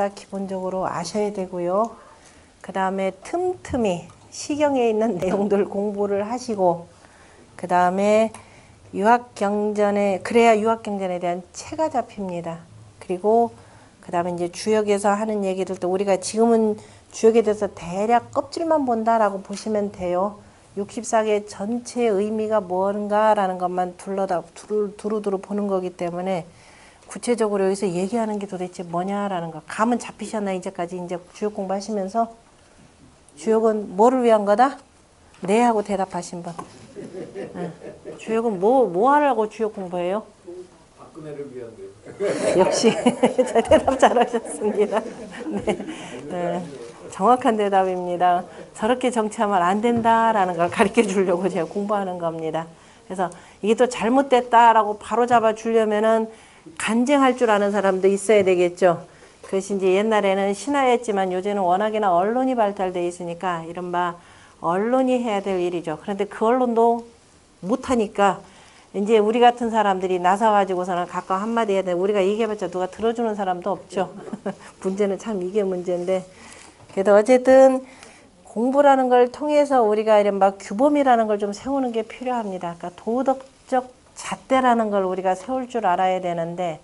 역사 기본적으로 아셔야 되고요. 그 다음에 틈틈이 시경에 있는 내용들 공부를 하시고, 그 다음에 유학경전에, 그래야 유학경전에 대한 체가 잡힙니다. 그리고 그 다음에 이제 주역에서 하는 얘기들도 우리가 지금은 주역에 대해서 대략 껍질만 본다라고 보시면 돼요. 64개 전체의 의미가 뭔가라는 것만 두루두루 보는 거기 때문에 구체적으로 여기서 얘기하는 게 도대체 뭐냐라는 거. 감은 잡히셨나 이제까지? 이제 주역 공부하시면서 주역은 뭐를 위한 거다? 네 하고 대답하신 분. 응. 주역은 뭐 하라고 주역 공부해요? 박근혜를 위한데. 역시 대답 잘하셨습니다. 네. 네. 정확한 대답입니다. 저렇게 정치하면 안 된다라는 걸 가르쳐 주려고 제가 공부하는 겁니다. 그래서 이게 또 잘못됐다라고 바로 잡아 주려면은 간쟁할 줄 아는 사람도 있어야 되겠죠. 그것이 이제 옛날에는 신화였지만 요새는 워낙에나 언론이 발달돼 있으니까 이른바 언론이 해야 될 일이죠. 그런데 그 언론도 못하니까 이제 우리 같은 사람들이 나서가지고서는 각각 한마디 해야 돼. 우리가 얘기해봤자 누가 들어주는 사람도 없죠. 문제는 참 이게 문제인데. 그래도 어쨌든 공부라는 걸 통해서 우리가 이른바 규범이라는 걸 좀 세우는 게 필요합니다. 그러니까 도덕적 잣대라는 걸 우리가 세울 줄 알아야 되는데,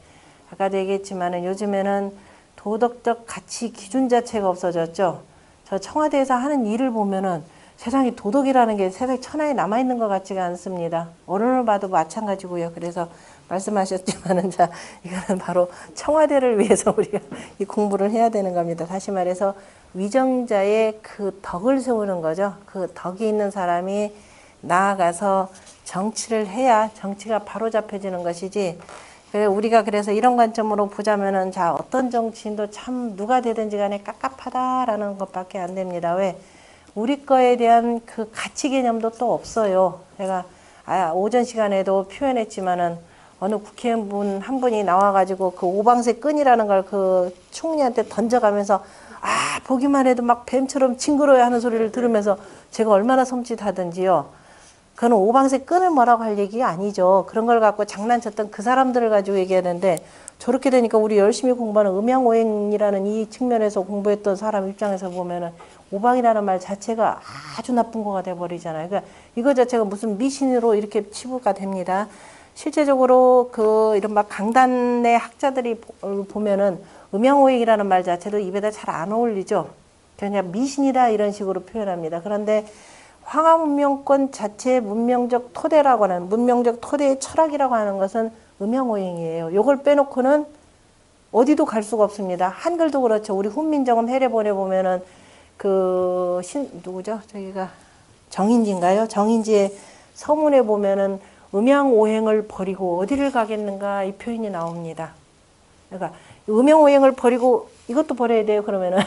아까도 얘기했지만은 요즘에는 도덕적 가치 기준 자체가 없어졌죠. 저 청와대에서 하는 일을 보면은 세상에 도덕이라는 게 세상에 천하에 남아있는 것 같지가 않습니다. 언론을 봐도 마찬가지고요. 그래서 말씀하셨지만은 자, 이거는 바로 청와대를 위해서 우리가 이 공부를 해야 되는 겁니다. 다시 말해서 위정자의 그 덕을 세우는 거죠. 그 덕이 있는 사람이 나아가서 정치를 해야 정치가 바로 잡혀지는 것이지. 우리가 그래서 이런 관점으로 보자면은 자, 어떤 정치인도 참 누가 되든지 간에 깝깝하다라는 것밖에 안 됩니다. 왜? 우리 거에 대한 그 가치 개념도 또 없어요. 제가 오전 시간에도 표현했지만은 어느 국회의원 한 분이 나와가지고 그 오방새 끈이라는 걸 그 총리한테 던져가면서 보기만 해도 막 뱀처럼 징그러워 하는 소리를 들으면서 제가 얼마나 섬찟하든지요. 그건 오방새 끈을 뭐라고 할 얘기가 아니죠. 그런 걸 갖고 장난쳤던 그 사람들을 가지고 얘기하는데, 저렇게 되니까 우리 열심히 공부하는 음양오행이라는 이 측면에서 공부했던 사람 입장에서 보면은 오방이라는 말 자체가 아주 나쁜 거가 돼버리잖아요. 그러니까 이거 자체가 무슨 미신으로 이렇게 치부가 됩니다. 실제적으로 그 이른바 강단의 학자들이 보면은 음양오행이라는 말 자체도 입에다 잘 안 어울리죠. 그냥 미신이다 이런 식으로 표현합니다. 그런데 황하 문명권 자체의 문명적 토대라고 하는, 문명적 토대의 철학이라고 하는 것은 음양오행이에요. 요걸 빼놓고는 어디도 갈 수가 없습니다. 한글도 그렇죠. 우리 훈민정음 해례본에 보면은 누구죠? 저기가 정인지인가요? 정인지의 서문에 보면은 음양오행을 버리고 어디를 가겠는가 이 표현이 나옵니다. 그러니까 음양오행을 버리고 이것도 버려야 돼요. 그러면은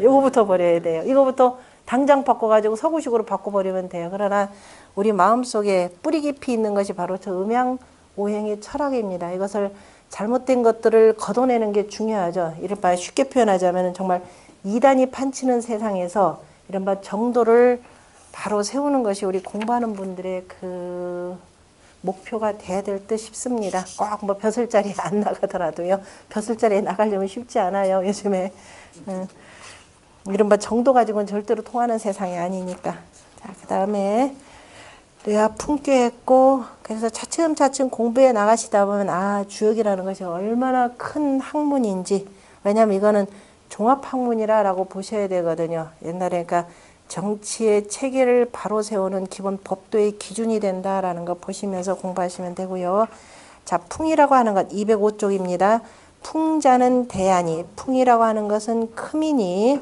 이거부터 버려야 돼요. 이거부터 당장 바꿔가지고 서구식으로 바꿔버리면 돼요. 그러나 우리 마음속에 뿌리 깊이 있는 것이 바로 저 음양오행의 철학입니다. 이것을 잘못된 것들을 걷어내는 게 중요하죠. 이른바 쉽게 표현하자면 정말 이단이 판치는 세상에서 이른바 정도를 바로 세우는 것이 우리 공부하는 분들의 그 목표가 돼야 될 듯 싶습니다. 꼭 뭐 벼슬자리에 안 나가더라도요. 벼슬자리에 나가려면 쉽지 않아요. 요즘에. 이른바 정도 가지고는 절대로 통하는 세상이 아니니까. 자, 그 다음에 뇌와 품귀했고, 그래서 차츰차츰 공부해 나가시다 보면 주역이라는 것이 얼마나 큰 학문인지. 왜냐하면 이거는 종합학문이라고 보셔야 되거든요. 옛날에 그러니까 정치의 체계를 바로 세우는 기본 법도의 기준이 된다라는 거 보시면서 공부하시면 되고요. 자, 풍이라고 하는 것 205쪽입니다. 풍자는 대안이, 풍이라고 하는 것은 크미니,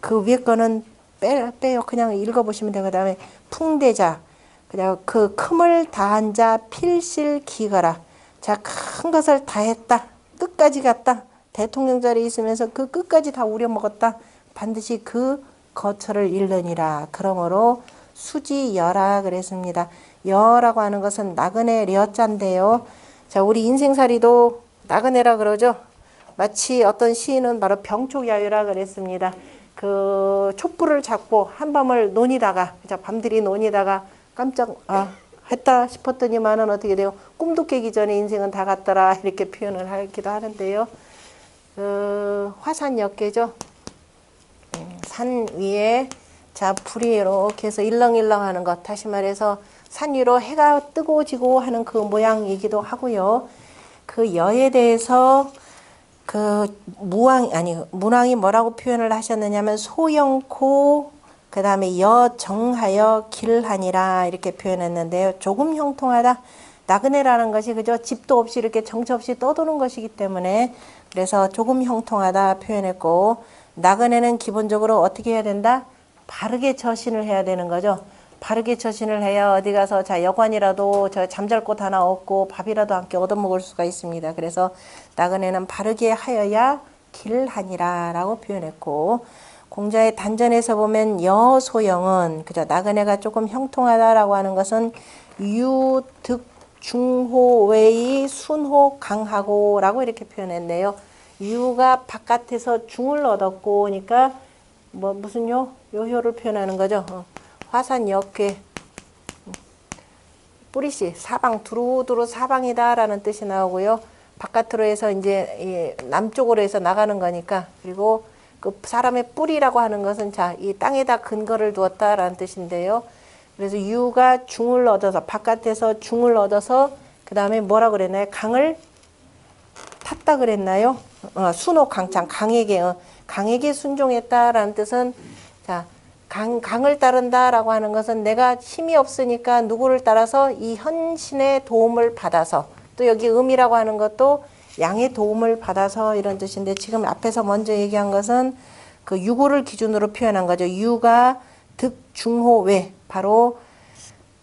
그 위에 거는 빼요. 그냥 읽어보시면 되고, 그 다음에 풍대자, 그냥 그 큼을 다한 자 필실 기거라. 자, 큰 것을 다 했다. 끝까지 갔다. 대통령 자리에 있으면서 그 끝까지 다 우려먹었다. 반드시 그 거처를 잃느니라. 그러므로 수지여라 그랬습니다. 여라고 하는 것은 나그네 려자인데요. 자, 우리 인생살이도 나그네라 그러죠. 마치 어떤 시인은 바로 병촉야유라 그랬습니다. 그 촛불을 잡고 한밤을 논이다가, 밤들이 논이다가 깜짝 했다 싶었더니만은 어떻게 돼요? 꿈도 깨기 전에 인생은 다 갔더라 이렇게 표현을 하기도 하는데요. 화산역계죠. 산 위에 자 불이 이렇게 해서 일렁일렁 하는 것, 다시 말해서 산 위로 해가 뜨고 지고 하는 그 모양이기도 하고요. 그 여에 대해서 그 문왕이 뭐라고 표현을 하셨느냐면 소영코 그 다음에 여정하여 길하니라 이렇게 표현했는데요. 조금 형통하다. 나그네라는 것이 그저 집도 없이 이렇게 정처 없이 떠도는 것이기 때문에 그래서 조금 형통하다 표현했고, 나그네는 기본적으로 어떻게 해야 된다? 바르게 처신을 해야 되는 거죠. 바르게 처신을 해야 어디 가서 자 여관이라도 저 잠잘 곳 하나 얻고 밥이라도 함께 얻어먹을 수가 있습니다. 그래서 나그네는 바르게 하여야 길하니라 라고 표현했고, 공자의 단전에서 보면 여소영은 그저 나그네가 조금 형통하다라고 하는 것은 유득 중호외의 순호 강하고 라고 이렇게 표현했네요. 유가 바깥에서 중을 얻었고 그러니까 뭐 무슨 요효를 표현하는 거죠. 화산 역괴 뿌리씨 사방 두루두루 사방이다라는 뜻이 나오고요. 바깥으로 해서 이제 남쪽으로 해서 나가는 거니까, 그리고 그 사람의 뿌리라고 하는 것은 자 이 땅에다 근거를 두었다라는 뜻인데요. 그래서 유가 중을 얻어서 바깥에서 중을 얻어서 그 다음에 뭐라 그랬나요? 강을 탔다 그랬나요? 순호 강창 강에게 순종했다라는 뜻은 자 강을 따른다라고 하는 것은 내가 힘이 없으니까 누구를 따라서 이 현신의 도움을 받아서, 또 여기 음이라고 하는 것도 양의 도움을 받아서 이런 뜻인데, 지금 앞에서 먼저 얘기한 것은 그 유고를 기준으로 표현한 거죠. 유가 득중호외, 바로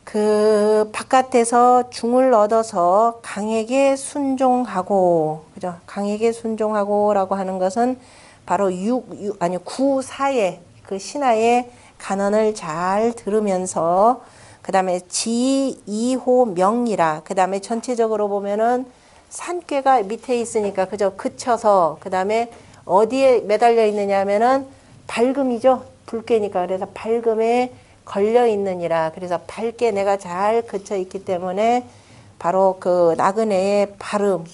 그 바깥에서 중을 얻어서 강에게 순종하고, 그죠? 강에게 순종하고라고 하는 것은 바로 구사의 그 신하의 간언을 잘 들으면서, 그 다음에 지이호명이라, 그 다음에 전체적으로 보면은 산괴가 밑에 있으니까 그저 그쳐서, 그 다음에 어디에 매달려 있느냐 하면은 밝음이죠. 불괴니까. 그래서 밝음에 걸려 있느니라. 그래서 밝게 내가 잘 그쳐 있기 때문에 바로 그 나그네의 발음,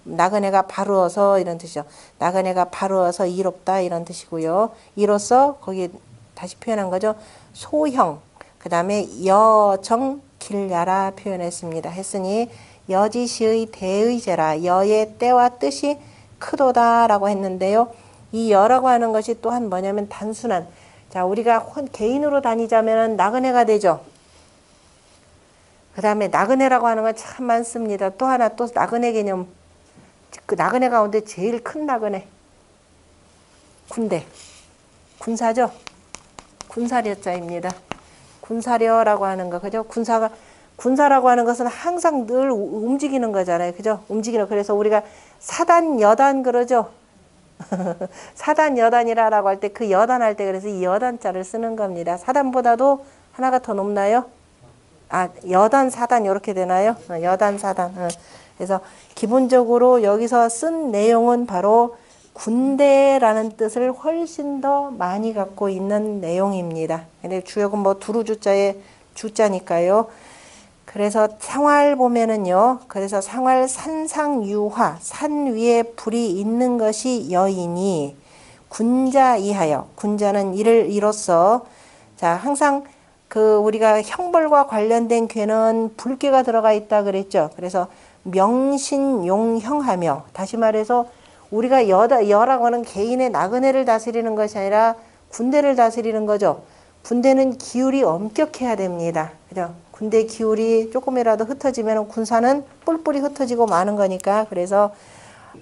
나그네가 바르어서 이런 뜻이죠. 나그네가 바르어서 이롭다 이런 뜻이고요. 이로써 거기 다시 표현한 거죠. 소형, 그 다음에 여정 길야라 표현했습니다. 했으니 여지시의 대의제라, 여의 때와 뜻이 크도다라고 했는데요. 이 여라고 하는 것이 또한 뭐냐면 단순한, 자 우리가 개인으로 다니자면 나그네가 되죠. 그 다음에 나그네라고 하는 건 참 많습니다. 또 하나 또 나그네 개념, 그 나그네 가운데 제일 큰 나그네 군대, 군사죠. 군사려자입니다. 군사려라고 하는 거, 그죠? 군사라고 하는 것은 항상 늘 움직이는 거잖아요. 그죠? 움직이는. 그래서 우리가 사단, 여단 그러죠? 사단, 여단이라고 할 때 그 여단 할 때 그래서 이 여단자를 쓰는 겁니다. 사단보다도 하나가 더 높나요? 여단, 사단 이렇게 되나요? 여단, 사단. 그래서 기본적으로 여기서 쓴 내용은 바로 군대라는 뜻을 훨씬 더 많이 갖고 있는 내용입니다. 근데 주역은 뭐 두루주자의 주자니까요. 그래서 상활 보면은요. 그래서 상활 산상유화, 산 위에 불이 있는 것이 여이니 군자 이하여, 군자는 이로써 자 항상 그 우리가 형벌과 관련된 괴는 불괴가 들어가 있다 그랬죠. 그래서 명신용형하며, 다시 말해서 우리가 여라고 하는 개인의 나그네를 다스리는 것이 아니라 군대를 다스리는 거죠. 군대는 기울이 엄격해야 됩니다. 그죠? 군대 기울이 조금이라도 흩어지면 군사는 뿔뿔이 흩어지고 마는 거니까, 그래서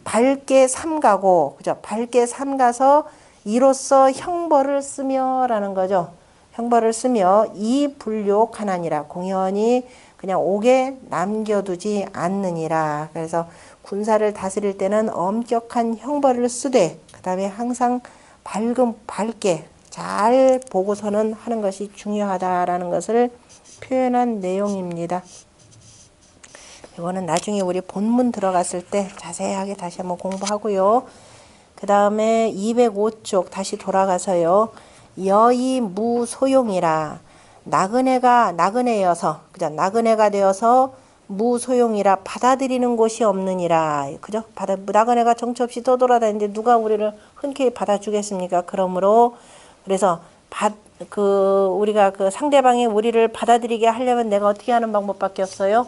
밝게 삼가고, 그죠? 밝게 삼가서 이로써 형벌을 쓰며라는 거죠. 형벌을 쓰며 이 불욕하나니라, 공연히 그냥 옥에 남겨두지 않느니라. 그래서 군사를 다스릴 때는 엄격한 형벌을 쓰되, 그 다음에 항상 밝게 잘 보고서는 하는 것이 중요하다라는 것을 표현한 내용입니다. 이거는 나중에 우리 본문 들어갔을 때 자세하게 다시 한번 공부하고요. 그 다음에 205쪽 다시 돌아가서요. 여의 무소용이라, 나그네여서, 그죠? 나그네가 되어서 무소용이라 받아들이는 곳이 없느니라. 그죠? 나그네가 정처 없이 떠돌아다니는데 누가 우리를 흔쾌히 받아주겠습니까? 그러므로 그래서 우리가 그 상대방이 우리를 받아들이게 하려면 내가 어떻게 하는 방법밖에 없어요?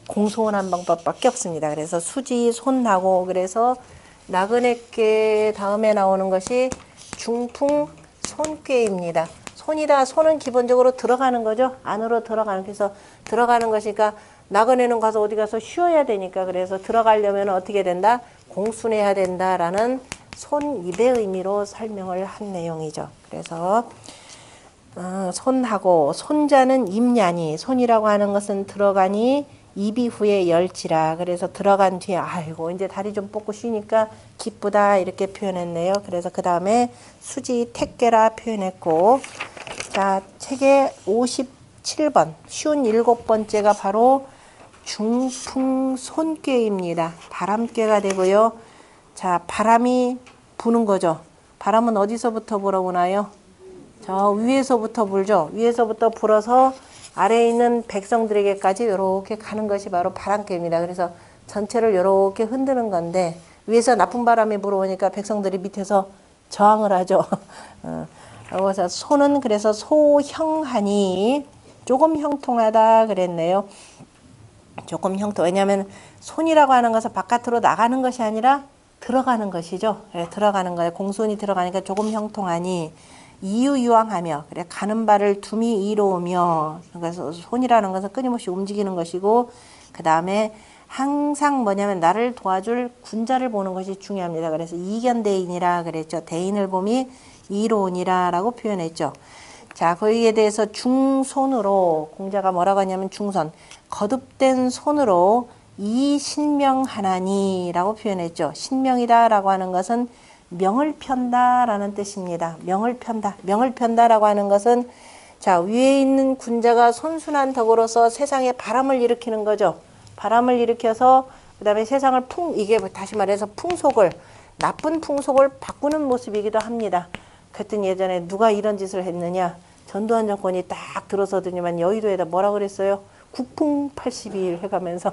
공손한 방법밖에 없습니다. 그래서 수지 손하고, 그래서 나그네께 다음에 나오는 것이 중풍 손꾀입니다. 손은 기본적으로 들어가는 거죠. 안으로 들어가는. 그래서 들어가는 것이니까 나그네는 가서 어디 가서 쉬어야 되니까, 그래서 들어가려면 어떻게 된다? 공순해야 된다라는 손입의 의미로 설명을 한 내용이죠. 그래서 손하고, 손자는 임냐니, 손이라고 하는 것은 들어가니 입이 후에 열지라. 그래서 들어간 뒤에 아이고 이제 다리 좀 뻗고 쉬니까 기쁘다 이렇게 표현했네요. 그래서 그 다음에 수지 택계라 표현했고, 자 책의 57번 쉬운 7번째가 바로 중풍 손꾀입니다. 바람꾀가 되고요. 자 바람이 부는 거죠. 바람은 어디서부터 불어오나요? 저 위에서부터 불죠. 위에서부터 불어서 아래에 있는 백성들에게까지 이렇게 가는 것이 바로 바람꾀입니다. 그래서 전체를 이렇게 흔드는 건데, 위에서 나쁜 바람이 불어오니까 백성들이 밑에서 저항을 하죠. 그래서 소는 그래서 소형하니 조금 형통하다 그랬네요. 조금 왜냐하면 손이라고 하는 것은 바깥으로 나가는 것이 아니라 들어가는 것이죠. 네, 들어가는 거예요. 공손이 들어가니까 조금 형통하니 이유유황하며, 그래 가는 바를 둠이 이로우며, 그래서 손이라는 것은 끊임없이 움직이는 것이고, 그 다음에 항상 뭐냐면 나를 도와줄 군자를 보는 것이 중요합니다. 그래서 이견대인이라 그랬죠. 대인을 봄이 이로우니라 라고 표현했죠. 자, 거기에 대해서 중손으로, 공자가 뭐라고 하냐면 중손, 거듭된 손으로 이신명하나니 라고 표현했죠. 신명이다 라고 하는 것은 명을 편다 라는 뜻입니다. 명을 편다. 명을 편다 라고 하는 것은, 자 위에 있는 군자가 손순한 덕으로서 세상에 바람을 일으키는 거죠. 바람을 일으켜서 그 다음에 세상을 이게 다시 말해서 풍속을, 나쁜 풍속을 바꾸는 모습이기도 합니다. 그랬더니 예전에 누가 이런 짓을 했느냐, 전두환 정권이 딱 들어서더니만 여의도에다 뭐라 그랬어요? 국풍 82일 해가면서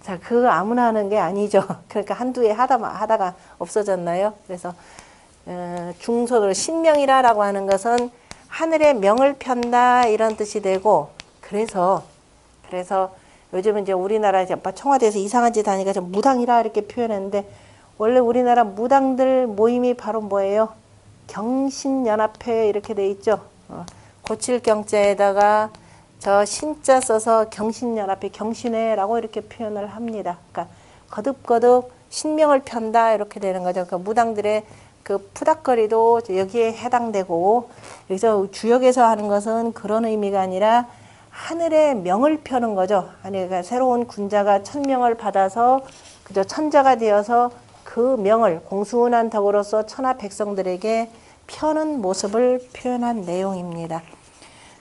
자, 그거 아무나 하는 게 아니죠. 그러니까 한두 해 하다가 없어졌나요? 그래서 중손으로 신명이라고 하는 것은 하늘의 명을 편다 이런 뜻이 되고, 그래서 요즘은 이제 우리나라 청와대에서 이상한 짓 하니까 좀 무당이라 이렇게 표현했는데, 원래 우리나라 무당들 모임이 바로 뭐예요? 경신연합회 이렇게 돼 있죠. 고칠 경자에다가 저 신자 써서 경신연합회, 경신회라고 이렇게 표현을 합니다. 그러니까 거듭거듭 신명을 편다 이렇게 되는 거죠. 그러니까 무당들의 그 푸닥거리도 여기에 해당되고, 여기서 주역에서 하는 것은 그런 의미가 아니라 하늘의 명을 펴는 거죠. 아니, 그러니까 새로운 군자가 천명을 받아서 그저 천자가 되어서 그 명을 공순한 덕으로서 천하 백성들에게 펴는 모습을 표현한 내용입니다.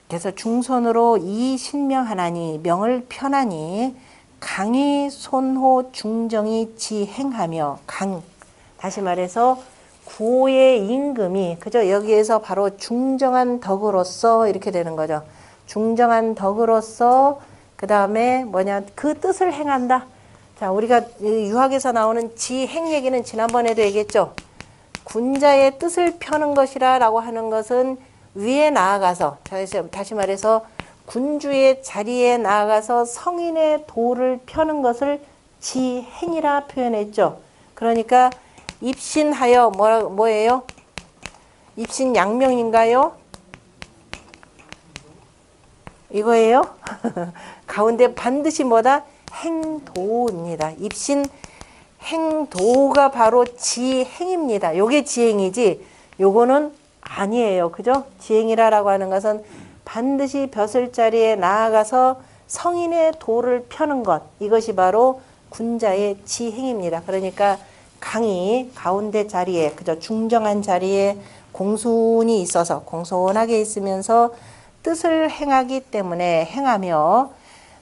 그래서 중손으로 이신명하나니 명을 편하니 강이 손호 중정이 지행하며, 다시 말해서 구의 임금이, 그죠? 여기에서 바로 중정한 덕으로서 이렇게 되는 거죠. 중정한 덕으로서, 그 다음에 그 뜻을 행한다. 자, 우리가 유학에서 나오는 지행 얘기는 지난번에도 얘기했죠. 군자의 뜻을 펴는 것이라 라고 하는 것은 위에 나아가서, 다시 말해서 군주의 자리에 나아가서 성인의 도를 펴는 것을 지행이라 표현했죠. 그러니까 입신하여 뭐예요? 입신 양명인가요? 이거예요. 가운데 반드시 뭐다? 행도입니다. 입신 행도가 바로 지행입니다. 요게 지행이지 요거는 아니에요. 그죠? 지행이라고 하는 것은 반드시 벼슬 자리에 나아가서 성인의 도를 펴는 것, 이것이 바로 군자의 지행입니다. 그러니까 강이 가운데 자리에, 그죠? 중정한 자리에 공순이 있어서 공손하게 있으면서 뜻을 행하기 때문에 행하며,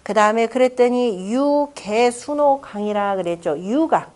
그 다음에 그랬더니 유, 개, 순호, 강이라 그랬죠. 유가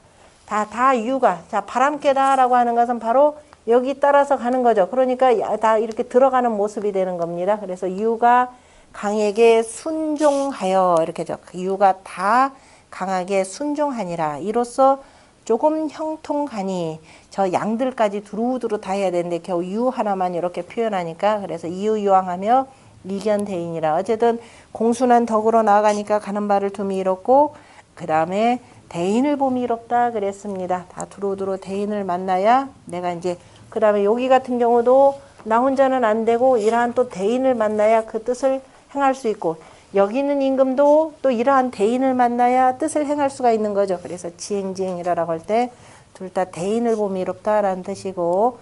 다 유가. 자, 바람께다라고 하는 것은 바로 여기 따라서 가는 거죠. 그러니까 다 이렇게 들어가는 모습이 되는 겁니다. 그래서 유가 강에게 순종하여 이렇게죠. 유가 다 강하게 순종하니라. 이로써 조금 형통하니 저 양들까지 두루두루 다 해야 되는데 겨우 유 하나만 이렇게 표현하니까 그래서 이유유왕하며 이견대인이라. 어쨌든 공순한 덕으로 나아가니까 가는 바를 둠이 이롭고 그 다음에 대인을 봄이 이롭다 그랬습니다. 다 두루두루 대인을 만나야 내가 이제 그 다음에 여기 같은 경우도 나 혼자는 안 되고 이러한 또 대인을 만나야 그 뜻을 행할 수 있고 여기 있는 임금도 또 이러한 대인을 만나야 뜻을 행할 수가 있는 거죠. 그래서 지행지행이라고 할 때 둘 다 대인을 봄이 이롭다라는 뜻이고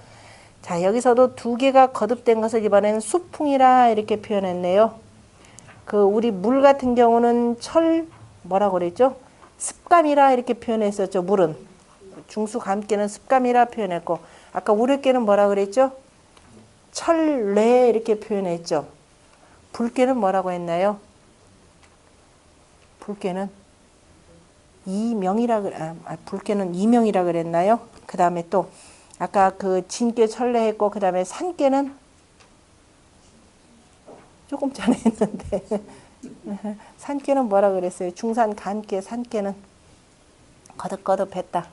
자 여기서도 두 개가 거듭된 것을 이번에는 수풍이라 이렇게 표현했네요. 그 우리 물 같은 경우는 철 뭐라고 그랬죠? 습감이라 이렇게 표현했었죠. 물은 중수감께는 습감이라 표현했고 아까 우레께는 뭐라 그랬죠? 철뇌 이렇게 표현했죠. 불께는 뭐라고 했나요? 불께는 이명이라 불께는 이명이라 그랬나요? 그 다음에 또 아까 그 진께 철례했고 그 다음에 산께는 조금 전에 했는데 산께는 뭐라 그랬어요? 중산 간께 산께는 거듭거듭했다.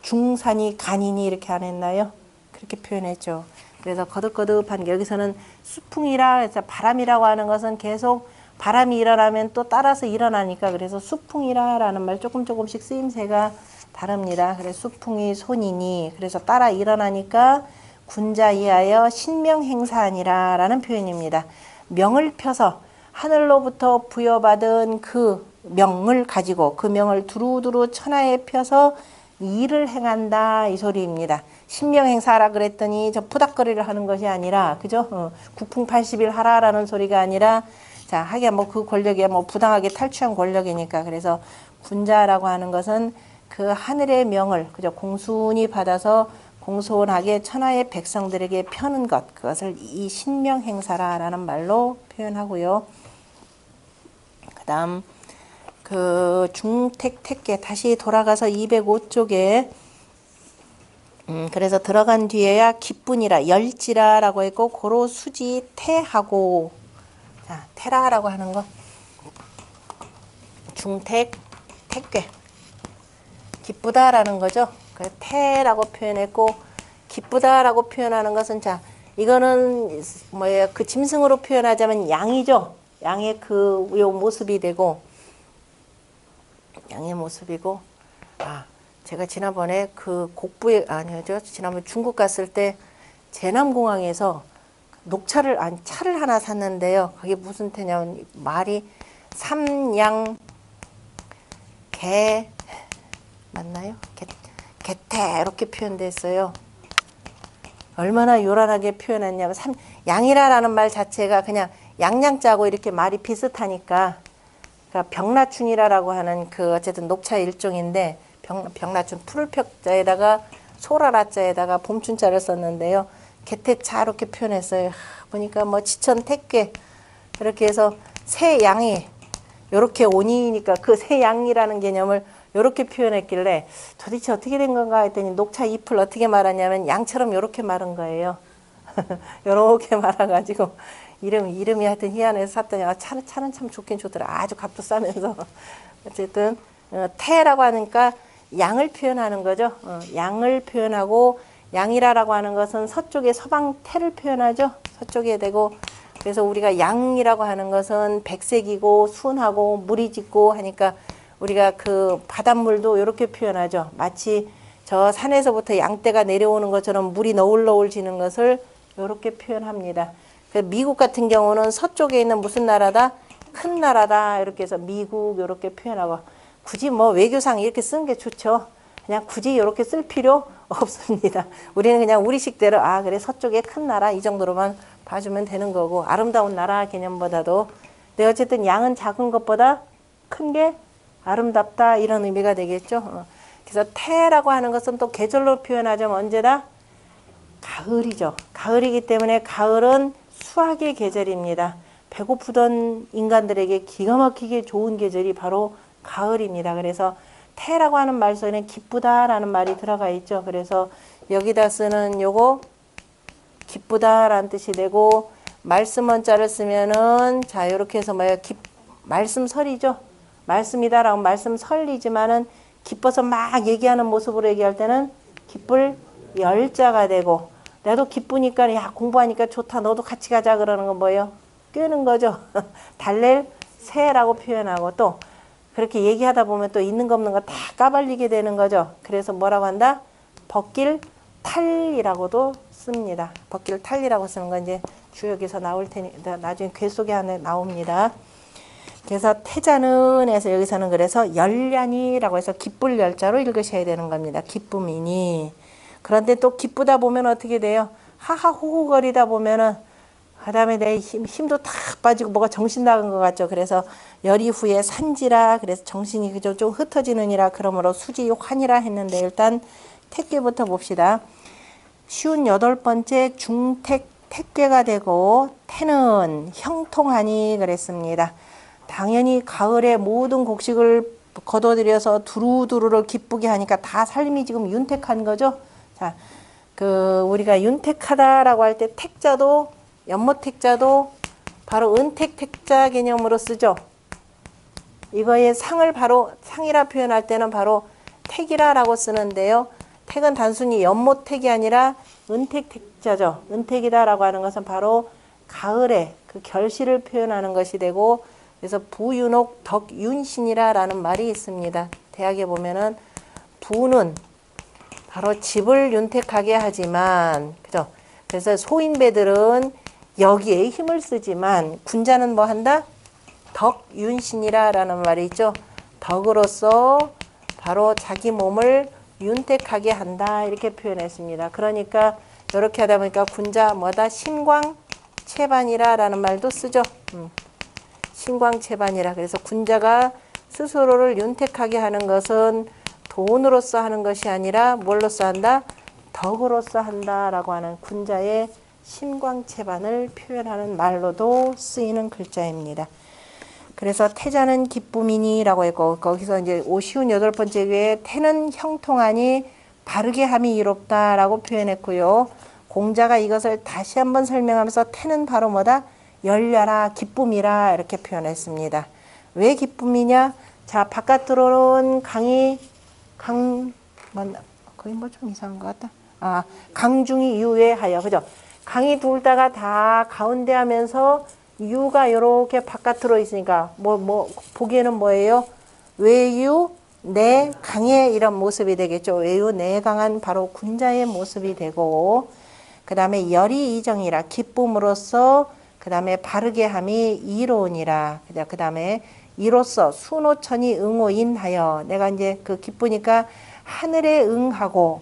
중산이 간이니 이렇게 안 했나요? 그렇게 표현했죠. 그래서 거듭거듭한 여기서는 수풍이라 해서 바람이라고 하는 것은 계속 바람이 일어나면 또 따라서 일어나니까 그래서 수풍이라라는 말 조금씩 쓰임새가 다릅니다. 그래서 수풍이 손이니 그래서 따라 일어나니까 군자 이하여 신명행사하니라 라는 표현입니다. 명을 펴서 하늘로부터 부여받은 그 명을 가지고 그 명을 두루두루 천하에 펴서 일을 행한다 이 소리입니다. 신명행사하라 그랬더니 저 푸닥거리를 하는 것이 아니라 그죠? 국풍 80일 하라라는 소리가 아니라 자 하기야 뭐 그 권력이 뭐 부당하게 탈취한 권력이니까 그래서 군자라고 하는 것은 그 하늘의 명을 그죠? 공순히 받아서 공손하게 천하의 백성들에게 펴는 것 그것을 이 신명행사라라는 말로 표현하고요. 그다음 그 중택택계 다시 돌아가서 205쪽에 그래서 들어간 뒤에야 기뿐이라 열지라라고 했고 고로 수지 태하고 자 태라라고 하는 거 중택 택괴 기쁘다라는 거죠. 그 태라고 표현했고 기쁘다라고 표현하는 것은 자 이거는 뭐예요? 그 짐승으로 표현하자면 양이죠. 양의 그 요 모습이 되고 양의 모습이고 아 제가 지난번에 그 곡부에 아니죠 지난번 중국 갔을 때 제남공항에서 녹차를 아니 차를 하나 샀는데요. 그게 무슨 태냐면 말이 삼양 개 맞나요? 개태 이렇게 표현됐어요. 얼마나 요란하게 표현했냐면 양이라라는 말 자체가 그냥 양양자고 이렇게 말이 비슷하니까 그러니까 병라춘이라고 하는 그 어쨌든 녹차 일종인데 병라춘 푸를 펴자에다가 소라라자에다가 봄춘자를 썼는데요. 개태차 이렇게 표현했어요. 보니까 뭐 지천 택괴 이렇게 해서 새 양이 이렇게 오니니까 그 새 양이라는 개념을 이렇게 표현했길래 도대체 어떻게 된 건가 했더니 녹차 잎을 어떻게 말하냐면 양처럼 이렇게 말한 거예요. 이렇게 말아가지고 이름이 하여튼 희한해서 샀더니 아, 차는 참 좋긴 좋더라. 아주 값도 싸면서 어쨌든 태라고 하니까 양을 표현하는 거죠. 양을 표현하고 양이라고 하는 것은 서쪽의 서방 태를 표현하죠. 서쪽에 되고 그래서 우리가 양이라고 하는 것은 백색이고 순하고 물이 짙고 하니까 우리가 그 바닷물도 이렇게 표현하죠. 마치 저 산에서부터 양떼가 내려오는 것처럼 물이 너울너울 지는 것을 이렇게 표현합니다. 미국 같은 경우는 서쪽에 있는 무슨 나라다? 큰 나라다. 이렇게 해서 미국 이렇게 표현하고 굳이 뭐 외교상 이렇게 쓰는 게 좋죠. 그냥 굳이 이렇게 쓸 필요 없습니다. 우리는 그냥 우리식대로 아 그래 서쪽에 큰 나라 이 정도로만 봐주면 되는 거고 아름다운 나라 개념보다도 근데 어쨌든 양은 작은 것보다 큰 게 아름답다 이런 의미가 되겠죠. 그래서 태라고 하는 것은 또 계절로 표현하자면 언제다? 가을이죠. 가을이기 때문에 가을은 수확의 계절입니다. 배고프던 인간들에게 기가 막히게 좋은 계절이 바로 가을입니다. 그래서 태라고 하는 말 속에는 기쁘다라는 말이 들어가 있죠. 그래서 여기다 쓰는 요거 기쁘다라는 뜻이 되고 말씀 원자를 쓰면은 자 이렇게 해서 뭐예요? 말씀설이죠. 말씀이다라고 말씀설이지만은 기뻐서 막 얘기하는 모습으로 얘기할 때는 기쁠 열자가 되고 나도 기쁘니까 야 공부하니까 좋다 너도 같이 가자 그러는 건 뭐예요? 꿰는 거죠. 달랠 새라고 표현하고 또 그렇게 얘기하다 보면 또 있는 거 없는 거 다 까발리게 되는 거죠. 그래서 뭐라고 한다? 벗길 탈이라고도 씁니다. 벗길 탈이라고 쓰는 건 이제 주역에서 나올 테니 나중에 궤 속에 안에 나옵니다. 그래서 태자는 해서 여기서는 그래서 열량이라고 해서 기쁠 열자로 읽으셔야 되는 겁니다. 기쁨이니. 그런데 또 기쁘다 보면 어떻게 돼요? 하하호호거리다 보면은 그다음에 내 힘도 다 빠지고 뭐가 정신 나간 것 같죠. 그래서 열이 후에 산지라 그래서 정신이 그저 좀 흩어지느니라 그러므로 수지 환이라 했는데 일단 택괴부터 봅시다. 58번째 중택 택괴가 되고 태는 형통하니 그랬습니다. 당연히 가을에 모든 곡식을 거둬들여서 두루두루를 기쁘게 하니까 다 살림이 지금 윤택한 거죠. 자, 우리가 윤택하다라고 할 때 택자도 연못택자도 바로 은택택자 개념으로 쓰죠. 이거의 상을 바로 상이라 표현할 때는 바로 택이라라고 쓰는데요. 택은 단순히 연못택이 아니라 은택택자죠. 은택이다라고 하는 것은 바로 가을에 그 결실을 표현하는 것이 되고 그래서 부윤옥 덕윤신이라라는 말이 있습니다. 대학에 보면은 부는 바로 집을 윤택하게 하지만 그죠? 그래서 소인배들은 여기에 힘을 쓰지만 군자는 뭐 한다? 덕윤신이라라는 말이 있죠. 덕으로서 바로 자기 몸을 윤택하게 한다 이렇게 표현했습니다. 그러니까 이렇게 하다 보니까 군자 뭐다? 신광체반이라라는 말도 쓰죠. 신광체반이라 그래서 군자가 스스로를 윤택하게 하는 것은 돈으로서 하는 것이 아니라 뭘로써 한다? 덕으로서 한다라고 하는 군자의 신광체반을 표현하는 말로도 쓰이는 글자입니다. 그래서 태자는 기쁨이니라고 했고 거기서 이제 쉬운 8번째 위에 태는 형통하니 바르게 함이 이롭다라고 표현했고요. 공자가 이것을 다시 한번 설명하면서 태는 바로 뭐다? 열려라 기쁨이라 이렇게 표현했습니다. 왜 기쁨이냐? 자 바깥으로는 거기 뭐 좀 이상한 것 같다. 강중이 유외하여 그죠? 강이 둘 다가 다 가운데 하면서 유가 이렇게 바깥으로 있으니까 뭐 보기에는 뭐예요? 외유 내 강의 이런 모습이 되겠죠. 외유 내 강한 바로 군자의 모습이 되고 그 다음에 열이 이정이라 기쁨으로써 그 다음에 바르게 함이 이로우니라. 그 다음에 이로써 순호천이 응호인하여 내가 이제 기쁘니까 하늘에 응하고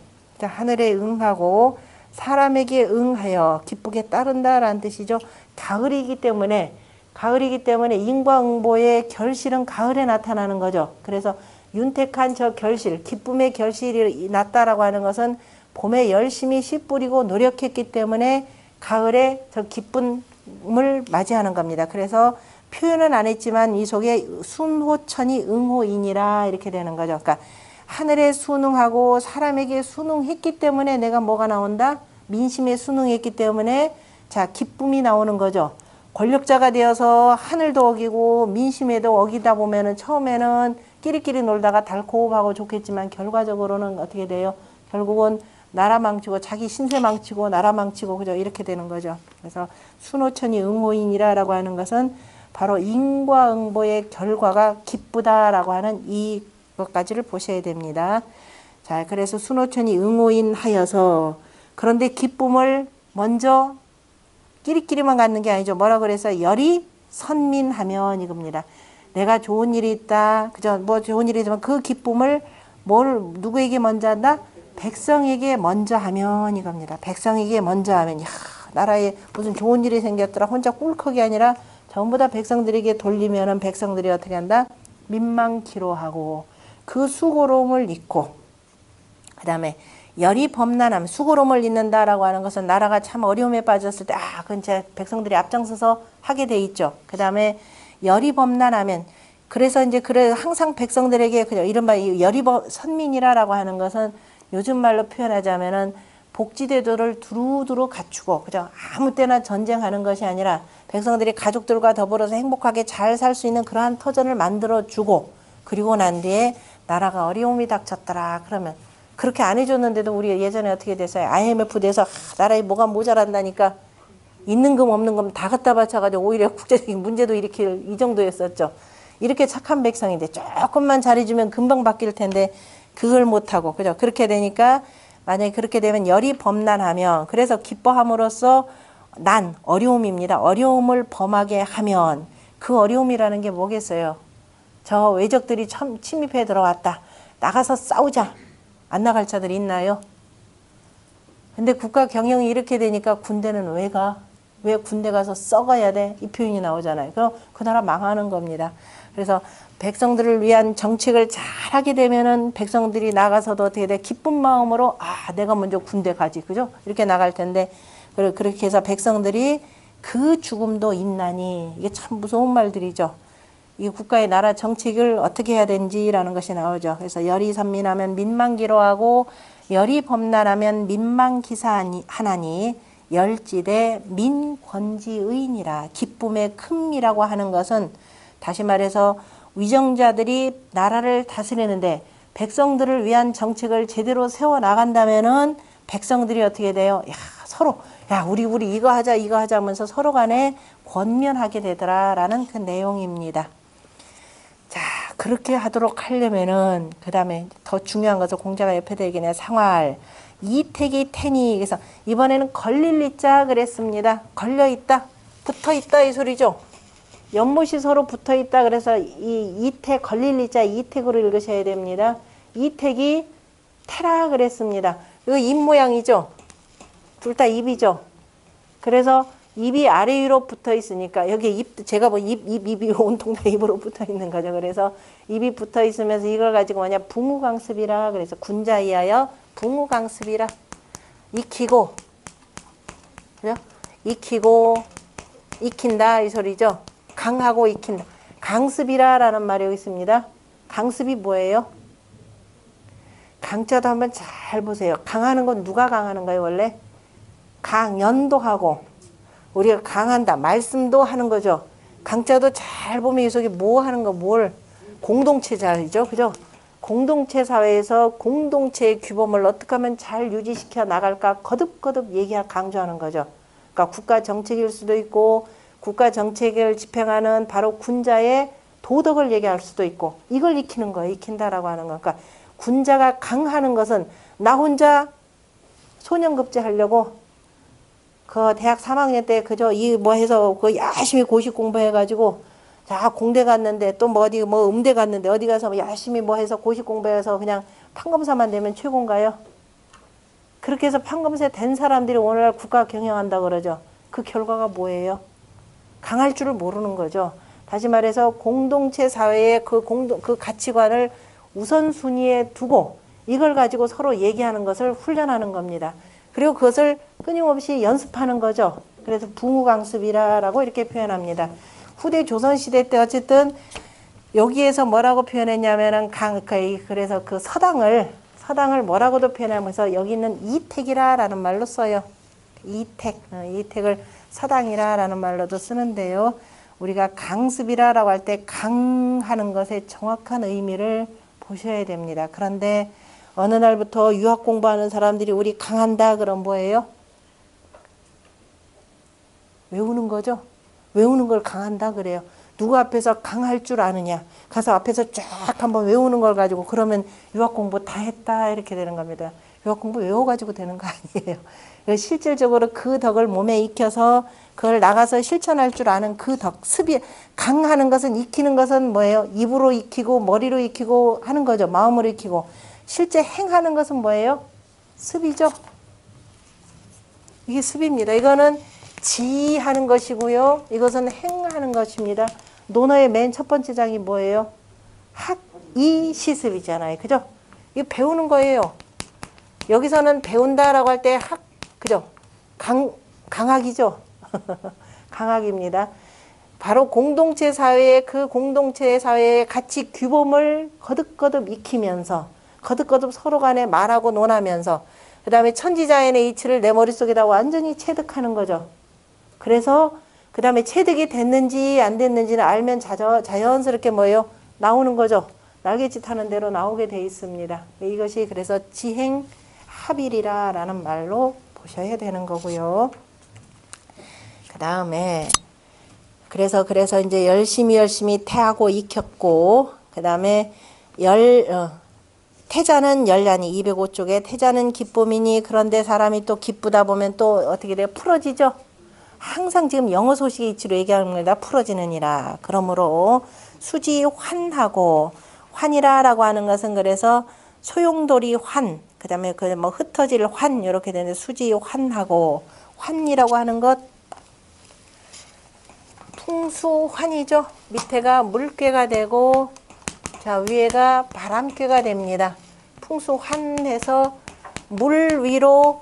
사람에게 응하여 기쁘게 따른다라는 뜻이죠. 가을이기 때문에 인과응보의 결실은 가을에 나타나는 거죠. 그래서 윤택한 저 결실, 기쁨의 결실이 났다라고 하는 것은 봄에 열심히 씨 뿌리고 노력했기 때문에 가을에 저 기쁨을 맞이하는 겁니다. 그래서 표현은 안 했지만 이 속에 순호천이 응호인이라 이렇게 되는 거죠. 그러니까 하늘에 순응하고 사람에게 순응했기 때문에 내가 뭐가 나온다? 민심에 순응했기 때문에 자 기쁨이 나오는 거죠. 권력자가 되어서 하늘도 어기고 민심에도 어기다 보면은 처음에는 끼리끼리 놀다가 달코업하고 좋겠지만 결과적으로는 어떻게 돼요? 결국은 나라 망치고 자기 신세 망치고 나라 망치고 그죠? 이렇게 되는 거죠. 그래서 순호천이 응호인이라고 하는 것은 바로 인과응보의 결과가 기쁘다라고 하는 이것까지를 보셔야 됩니다. 자, 그래서 순호천이 응호인 하여서 그런데 기쁨을 먼저 끼리끼리만 갖는 게 아니죠. 뭐라 그래서 열이 선민하면 이겁니다. 내가 좋은 일이 있다. 그죠? 뭐 좋은 일이 있지만 그 기쁨을 누구에게 먼저 한다? 백성에게 먼저 하면 이겁니다. 백성에게 먼저 하면 나라에 무슨 좋은 일이 생겼더라. 혼자 꿀꺽이 아니라 전부 다 백성들에게 돌리면은 백성들이 어떻게 한다? 민망기로하고 그 수고로움을 잊고 그 다음에 열이 범난함 수고로움을 잊는다라고 하는 것은 나라가 참 어려움에 빠졌을 때 그건 제 백성들이 앞장서서 하게 돼 있죠. 그 다음에 열이 범난하면 그래서 이제 항상 백성들에게 그냥 이른바 선민이라고 하는 것은 요즘 말로 표현하자면은 복지제도를 두루두루 갖추고 그죠? 아무 때나 전쟁하는 것이 아니라 백성들이 가족들과 더불어서 행복하게 잘 살 수 있는 그러한 터전을 만들어주고 그리고 난 뒤에 나라가 어려움이 닥쳤더라 그러면 그렇게 안 해줬는데도 우리 예전에 어떻게 됐어요? IMF 돼서 나라에 뭐가 모자란다니까 있는 금 없는 금 다 갖다 바쳐가지고 오히려 국제적인 문제도 일으킬 이 정도였었죠. 이렇게 착한 백성인데 조금만 잘해주면 금방 바뀔 텐데 그걸 못하고 그죠? 그렇게 되니까 만약에 그렇게 되면 열이 범난하면 그래서 기뻐함으로써 난 어려움입니다. 어려움을 범하게 하면 그 어려움이라는 게 뭐겠어요? 저 외적들이 침입해 들어왔다. 나가서 싸우자. 안 나갈 자들이 있나요? 근데 국가 경영이 이렇게 되니까 군대는 왜 가? 왜 군대 가서 썩어야 돼? 이 표현이 나오잖아요. 그럼 그 나라 망하는 겁니다. 그래서 백성들을 위한 정책을 잘 하게 되면은 백성들이 나가서도 어떻게 돼? 기쁜 마음으로 내가 먼저 군대 가지. 그죠? 이렇게 나갈 텐데 그렇게 해서 백성들이 그 죽음도 있나니 이게 참 무서운 말들이죠. 이 국가의 나라 정책을 어떻게 해야 되는지라는 것이 나오죠. 그래서 열이 선민하면 민망기로하고 열이 범난하면 민망기사하나니 열지대 민권지의니라. 기쁨의 큰미라고 하는 것은 다시 말해서 위정자들이 나라를 다스리는데 백성들을 위한 정책을 제대로 세워나간다면은 백성들이 어떻게 돼요? 서로 우리 이거 하자 하면서 서로 간에 권면하게 되더라라는 그 내용입니다. 자, 그렇게 하도록 하려면은 그 다음에 더 중요한 것은 공자가 옆에 대기냐 상활 이택이 태니. 그래서 이번에는 걸릴 이자 그랬습니다. 걸려 있다, 붙어 있다 이 소리죠. 연못이 서로 붙어 있다. 그래서 이 이택 걸릴 이자 이택으로 읽으셔야 됩니다. 이택이 태라 그랬습니다. 이거 입 모양이죠. 둘 다 입이죠. 그래서 입이 아래 위로 붙어 있으니까 여기 입 제가 입이 온통 다 입으로 붙어 있는 거죠. 그래서 입이 붙어 있으면서 이걸 가지고 뭐냐 붕우강습이라. 그래서 군자이하여 붕우강습이라. 익히고 그죠? 익히고 익힌다 이 소리죠. 강하고 익힌다. 강습이라라는 말이 여기 있습니다. 강습이 뭐예요? 강자도 한번 잘 보세요. 강하는 건 누가 강하는가요? 원래 강연도 하고 우리가 강한다 말씀도 하는 거죠. 강자도 잘 보면 이 속에 뭐 하는 거 뭘 공동체 자리죠. 그죠? 공동체 사회에서 공동체의 규범을 어떻게 하면 잘 유지시켜 나갈까 거듭거듭 강조하는 거죠. 그러니까 국가 정책일 수도 있고 국가 정책을 집행하는 바로 군자의 도덕을 얘기할 수도 있고 이걸 익히는 거예요. 익힌다라고 하는 거. 그러니까 군자가 강하는 것은 나 혼자 소년급제 하려고 그 대학 3학년 때 그저 이 뭐 해서 그 열심히 고시 공부해가지고 자 공대 갔는데 또 뭐 어디 뭐 음대 갔는데 어디 가서 열심히 뭐 해서 고시 공부해서 그냥 판검사만 되면 최고인가요? 그렇게 해서 판검사 된 사람들이 오늘날 국가 경영한다 그러죠. 그 결과가 뭐예요? 강할 줄을 모르는 거죠. 다시 말해서 공동체 사회의 그 가치관을 우선순위에 두고 이걸 가지고 서로 얘기하는 것을 훈련하는 겁니다. 그리고 그것을 끊임없이 연습하는 거죠. 그래서 붕우강습이라고 이렇게 표현합니다. 후대 조선시대 때 어쨌든 여기에서 뭐라고 표현했냐면은 그래서 그 서당을 뭐라고도 표현하면서 여기 있는 이택이라라는 말로 써요. 이택을 서당이라라는 말로도 쓰는데요. 우리가 강습이라라고 할 때 강하는 것의 정확한 의미를 보셔야 됩니다. 그런데 어느 날부터 유학 공부하는 사람들이 우리 강한다 그럼 뭐예요? 외우는 거죠. 외우는 걸 강한다 그래요. 누구 앞에서 강할 줄 아느냐. 가서 앞에서 쫙 한번 외우는 걸 가지고 그러면 유학 공부 다 했다 이렇게 되는 겁니다. 유학 공부 외워가지고 되는 거 아니에요. 실질적으로 그 덕을 몸에 익혀서 그걸 나가서 실천할 줄 아는 그 덕, 습이 강하는 것은 익히는 것은 뭐예요? 입으로 익히고 머리로 익히고 하는 거죠. 마음으로 익히고. 실제 행하는 것은 뭐예요? 습이죠. 이게 습입니다. 이거는 지하는 것이고요. 이것은 행하는 것입니다. 논어의 맨 첫 번째 장이 뭐예요? 학이시습이잖아요. 그죠? 이거 배우는 거예요. 여기서는 배운다라고 할 때 그죠? 강학이죠. 강학입니다. 바로 공동체 사회의 그 공동체 사회의 가치 규범을 거듭거듭 익히면서 거듭거듭 서로 간에 말하고 논하면서 그 다음에 천지자연의 이치를 내 머릿속에다 완전히 체득하는 거죠. 그래서 그 다음에 체득이 됐는지 안 됐는지는 알면 자연스럽게 뭐예요? 나오는 거죠. 날갯짓 하는 대로 나오게 돼 있습니다. 이것이 그래서 지행합일이라 라는 말로 보셔야 되는 거고요. 그 다음에 그래서 이제 열심히 태하고 익혔고, 그 다음에 태자는 열야니 205쪽에 태자는 기쁨이니, 그런데 사람이 또 기쁘다 보면 또 어떻게 돼요? 풀어지죠. 항상 지금 영어 소식의 이치로 얘기하는 겁니다. 풀어지느니라. 그러므로 수지 환하고, 환이라라고 하는 것은 그래서 소용돌이 환, 그 다음에 그 뭐 흩어질 환 이렇게 되는데 수지 환하고, 환이라고 하는 것 풍수환이죠. 밑에가 물괴가 되고 자 위에가 바람괴가 됩니다. 풍수환해서 물 위로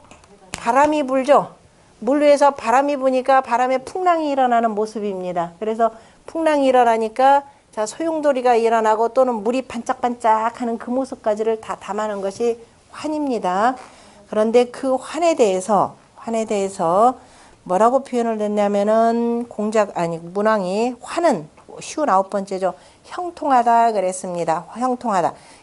바람이 불죠. 물 위에서 바람이 부니까 바람에 풍랑이 일어나는 모습입니다. 그래서 풍랑이 일어나니까 자 소용돌이가 일어나고 또는 물이 반짝반짝하는 그 모습까지를 다 담아놓은 것이 환입니다. 그런데 그 환에 대해서 뭐라고 표현을 했냐면은 문왕이 환은 쉬운 9번째죠. 형통하다 그랬습니다.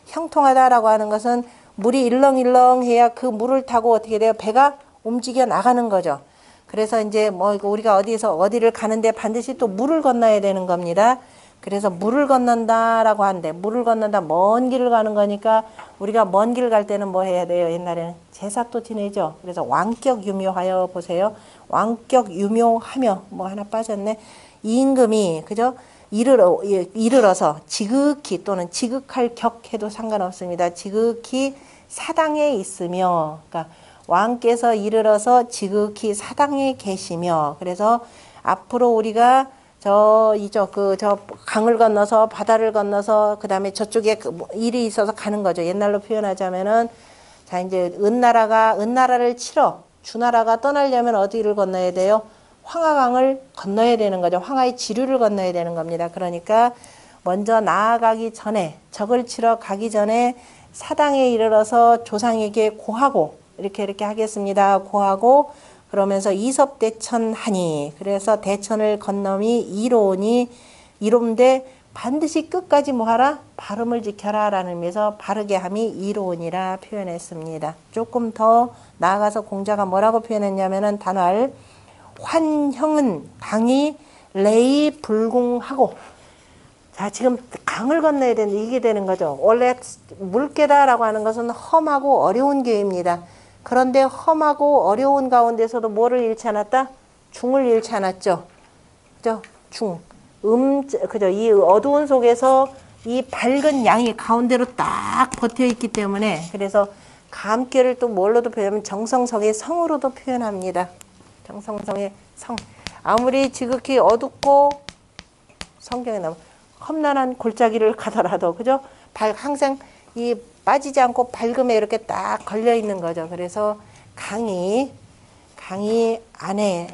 형통하다라고 하는 것은 물이 일렁일렁해야 그 물을 타고 어떻게 돼요? 배가 움직여 나가는 거죠. 그래서 이제 뭐 우리가 어디를 가는데 반드시 또 물을 건너야 되는 겁니다. 그래서 물을 건넌다라고 하는데 물을 건넌다 먼 길을 가는 거니까 우리가 먼 길 갈 때는 뭐 해야 돼요? 옛날에는 제사 또 지내죠. 그래서 왕격 유묘하여 보세요. 왕격 유묘하며 뭐 하나 빠졌네. 임금이 그죠? 이르러서 지극히 또는 지극할 격해도 상관없습니다. 지극히 사당에 있으며, 그러니까 왕께서 이르러서 지극히 사당에 계시며, 그래서 앞으로 우리가 저 강을 건너서 바다를 건너서 그 다음에 저쪽에 일이 있어서 가는 거죠. 옛날로 표현하자면은 자 이제 은나라를 치러 주나라가 떠나려면 어디를 건너야 돼요? 황하강을 건너야 되는 거죠. 황하의 지류를 건너야 되는 겁니다. 그러니까 먼저 나아가기 전에 적을 치러 가기 전에 사당에 이르러서 조상에게 고하고 이렇게 하겠습니다. 고하고 그러면서 이섭대천하니 그래서 대천을 건너미 이로운데 반드시 끝까지 뭐하라? 발음을 지켜라 라는 의미에서 바르게 함이 이로운이라 표현했습니다. 조금 더 나아가서 공자가 뭐라고 표현했냐면은 단활 환형은 강이 레이 불궁하고 자 지금 강을 건너야 되는데 이게 되는 거죠. 원래 물개다라고 하는 것은 험하고 어려운 교입니다. 그런데 험하고 어려운 가운데서도 뭐를 잃지 않았다? 중을 잃지 않았죠. 그죠? 중. 그죠? 이 어두운 속에서 이 밝은 양이 가운데로 딱 버텨 있기 때문에 그래서 감개를 또 뭘로도 표현하면 정성성의 성으로도 표현합니다. 정성성의 성. 아무리 지극히 어둡고 성경에 나오면 험난한 골짜기를 가더라도 그죠? 항상 이 빠지지 않고 밝음에 이렇게 딱 걸려 있는 거죠. 그래서 강이 안에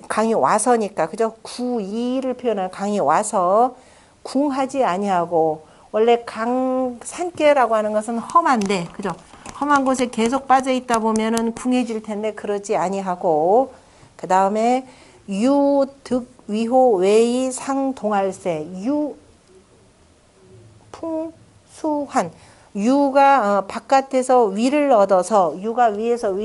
강이 와서니까 그죠? 구이를 표현하는 강이 와서 궁하지 아니하고 원래 산길이라고 하는 것은 험한데 그죠? 험한 곳에 계속 빠져 있다 보면은 궁해질 텐데 그러지 아니하고 그 다음에 유득위호 외이 상동할세 풍수환 유가 바깥에서 위를 얻어서 유가 위에서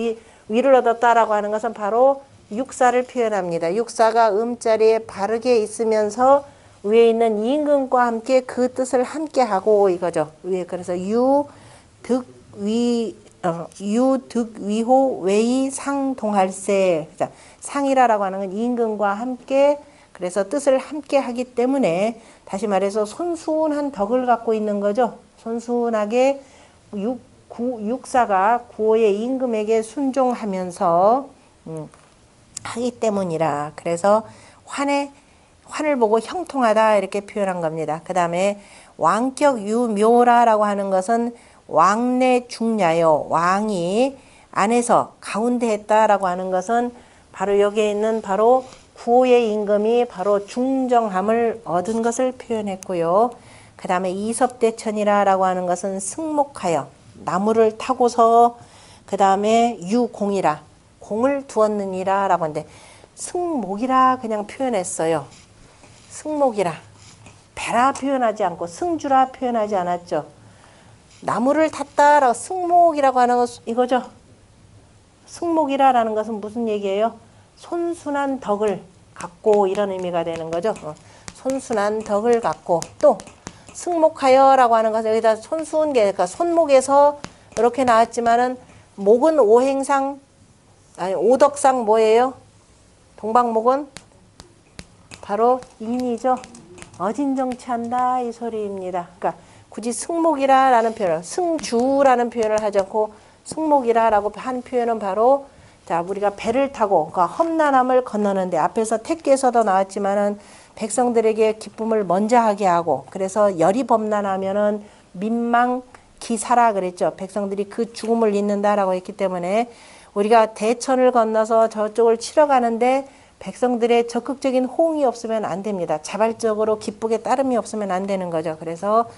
위를 얻었다라고 하는 것은 바로 육사를 표현합니다. 육사가 음자리에 바르게 있으면서 위에 있는 임금과 함께 그 뜻을 함께 하고 이거죠. 위에 그래서 유득위호 외이 상동할세 상이라라고 하는 건 임금과 함께 그래서 뜻을 함께 하기 때문에 다시 말해서 손수훈한 덕을 갖고 있는 거죠. 손수훈하게 육사가 구호의 임금에게 순종하면서 하기 때문이라. 그래서 환을 보고 형통하다 이렇게 표현한 겁니다. 그 다음에 왕격 유묘라라고 하는 것은 왕내 중야요. 왕이 안에서 가운데 했다라고 하는 것은 바로 여기에 있는 바로 구호의 임금이 바로 중정함을 얻은 것을 표현했고요. 그 다음에 이섭대천이라고 하는 것은 승목하여 나무를 타고서 그 다음에 유공이라 공을 두었느니라 라고 하는데 승목이라 그냥 표현했어요. 승목이라 배라 표현하지 않고 승주라 표현하지 않았죠. 나무를 탔다라고 승목이라고 하는 것 이거죠. 승목이라라는 것은 무슨 얘기예요? 손순한 덕을 갖고 이런 의미가 되는 거죠. 손순한 덕을 갖고 또 승목하여라고 하는 것은 여기다 손수은 게 그러니까 손목에서 이렇게 나왔지만은 목은 오행상 아니 오덕상 뭐예요? 동방목은 바로 인이죠. 어진정치한다 이 소리입니다. 그러니까 굳이 승목이라라는 표현을 승주라는 표현을 하지 않고 승목이라라고 한 표현은 바로 자 우리가 배를 타고 그러니까 험난함을 건너는데 앞에서 택기에서도 나왔지만은 백성들에게 기쁨을 먼저 하게 하고 그래서 열이 범람하면은 민망 기사라 그랬죠. 백성들이 그 죽음을 잊는다라고 했기 때문에 우리가 대천을 건너서 저쪽을 치러 가는데 백성들의 적극적인 호응이 없으면 안 됩니다. 자발적으로 기쁘게 따름이 없으면 안 되는 거죠. 그래서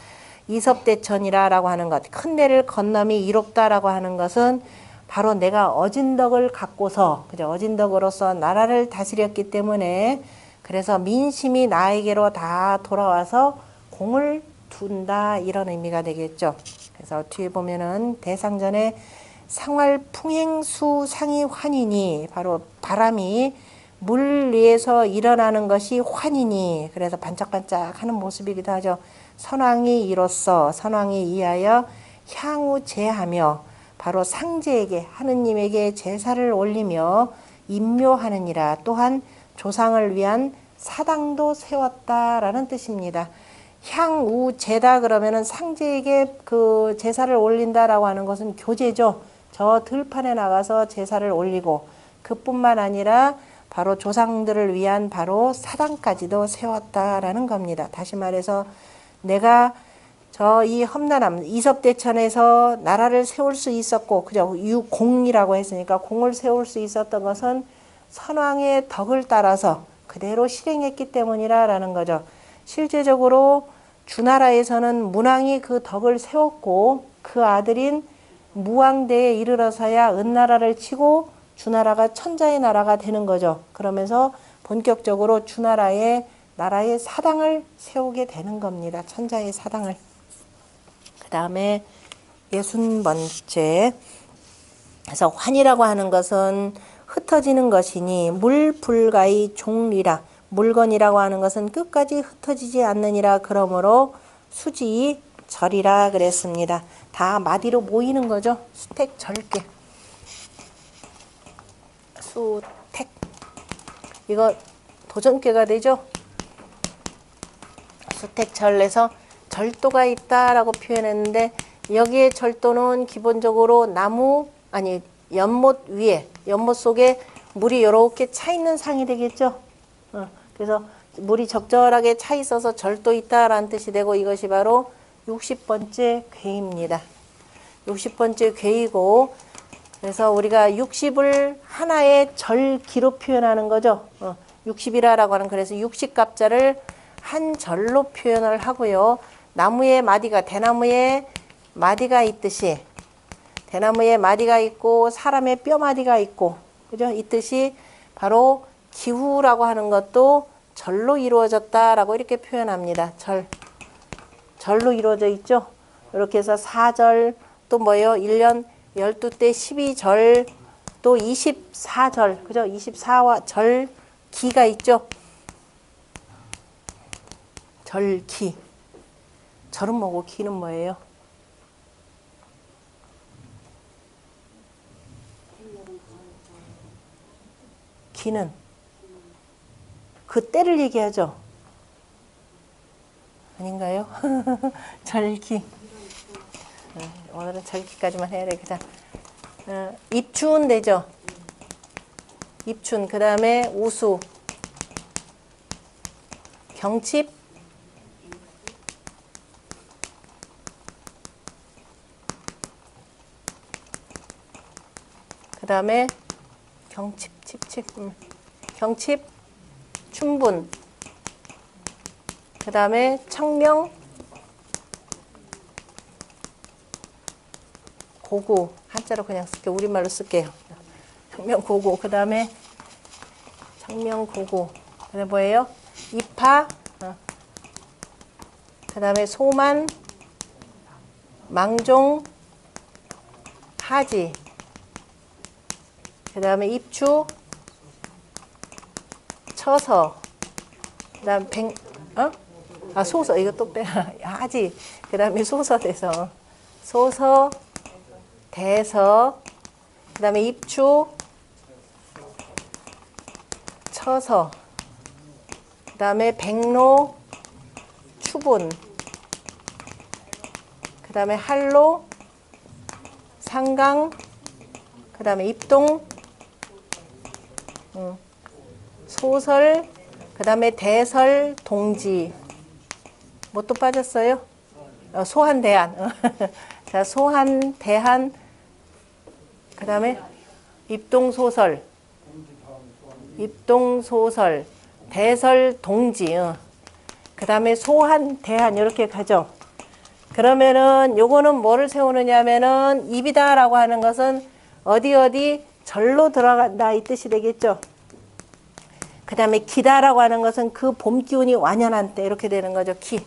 이섭대천이라고 하는 것, 큰 데를 건너미 이롭다라고 하는 것은 바로 내가 어진덕을 갖고서 그죠? 어진덕으로서 나라를 다스렸기 때문에 그래서 민심이 나에게로 다 돌아와서 공을 둔다 이런 의미가 되겠죠. 그래서 뒤에 보면은 대상전에 상활풍행수 상이 환이니 바로 바람이 물 위에서 일어나는 것이 환이니 그래서 반짝반짝하는 모습이기도 하죠. 선왕이 이로써 선왕이 이하여 향후 제하며 바로 상제에게 하느님에게 제사를 올리며 임묘하느니라 또한 조상을 위한 사당도 세웠다라는 뜻입니다. 향후 제다 그러면은 상제에게 그 제사를 올린다라고 하는 것은 교제죠. 저 들판에 나가서 제사를 올리고 그뿐만 아니라 바로 조상들을 위한 바로 사당까지도 세웠다라는 겁니다. 다시 말해서 내가 저 이 험난함 이섭대천에서 나라를 세울 수 있었고 그죠? 유공이라고 했으니까 공을 세울 수 있었던 것은 선왕의 덕을 따라서 그대로 실행했기 때문이라는 거죠. 실제적으로 주나라에서는 문왕이 그 덕을 세웠고 그 아들인 무왕대에 이르러서야 은나라를 치고 주나라가 천자의 나라가 되는 거죠. 그러면서 본격적으로 주나라의 나라의 사당을 세우게 되는 겁니다. 천자의 사당을. 그 다음에 60번째. 그래서 환이라고 하는 것은 흩어지는 것이니 물불가의 종리라. 물건이라고 하는 것은 끝까지 흩어지지 않느니라. 그러므로 수지 절이라 그랬습니다. 다 마디로 모이는 거죠. 수택 절개. 수택. 이거 도전께가 되죠. 수택절에서 절도가 있다라고 표현했는데 여기에 절도는 기본적으로 나무 아니 연못 위에 연못 속에 물이 이렇게 차 있는 상이 되겠죠. 그래서 물이 적절하게 차 있어서 절도 있다라는 뜻이 되고 이것이 바로 60번째 궤입니다. 60번째 궤이고 그래서 우리가 60을 하나의 절기로 표현하는 거죠. 60이라고 하는 그래서 60갑자를 한 절로 표현을 하고요. 나무의 마디가 대나무에 마디가 있듯이 대나무에 마디가 있고 사람의 뼈 마디가 있고 그죠? 있듯이 바로 기후라고 하는 것도 절로 이루어졌다라고 이렇게 표현합니다. 절로 이루어져 있죠. 이렇게 해서 4절 또 뭐예요? 1년 12대 12절 또 24절 그죠? 24와 절기가 있죠. 절기. 절은 뭐고 기는 뭐예요? 기는 그 때를 얘기하죠. 아닌가요? 절기. 오늘은 절기까지만 해야 되겠다. 입춘 되죠. 입춘. 그 다음에 우수. 경칩. 그 다음에 경칩. 경칩. 춘분. 그 다음에 청명. 고구 한자로 그냥 쓸게요. 우리말로 쓸게요. 청명고구. 그 다음에 청명고구. 그 다음에 뭐예요? 이파. 그 다음에 소만, 망종, 하지. 그 다음에 입추, 처서. 그 다음 소서. 이거 또 빼. 하지. 그 다음에 소서, 대서. 소서, 대서. 그 다음에 입추, 처서. 그 다음에 백로, 추분. 그 다음에 할로, 상강. 그 다음에 입동, 소설. 그 다음에 대설, 동지. 뭐 또 빠졌어요? 소한, 대한. 자, 소한, 대한. 그 다음에 입동소설. 입동소설. 대설, 동지. 그 다음에 소한, 대한. 이렇게 가죠. 그러면은 요거는 뭐를 세우느냐면은 입이다라고 하는 것은 어디 절로 들어간다 이 뜻이 되겠죠. 그 다음에 기다라고 하는 것은 그 봄 기운이 완연한 때 이렇게 되는 거죠. 기.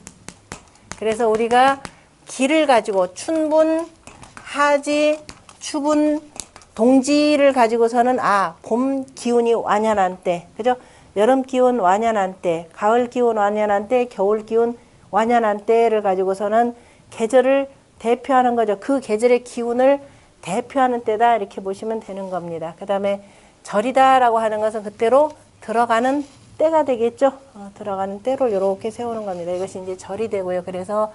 그래서 우리가 기를 가지고 춘분, 하지, 추분, 동지를 가지고서는 봄 기운이 완연한 때, 그죠? 여름 기운 완연한 때, 가을 기운 완연한 때, 겨울 기운 완연한 때를 가지고서는 계절을 대표하는 거죠. 그 계절의 기운을 대표하는 때다 이렇게 보시면 되는 겁니다. 그 다음에 절이다라고 하는 것은 그때로 들어가는 때가 되겠죠. 들어가는 때로 이렇게 세우는 겁니다. 이것이 이제 절이 되고요. 그래서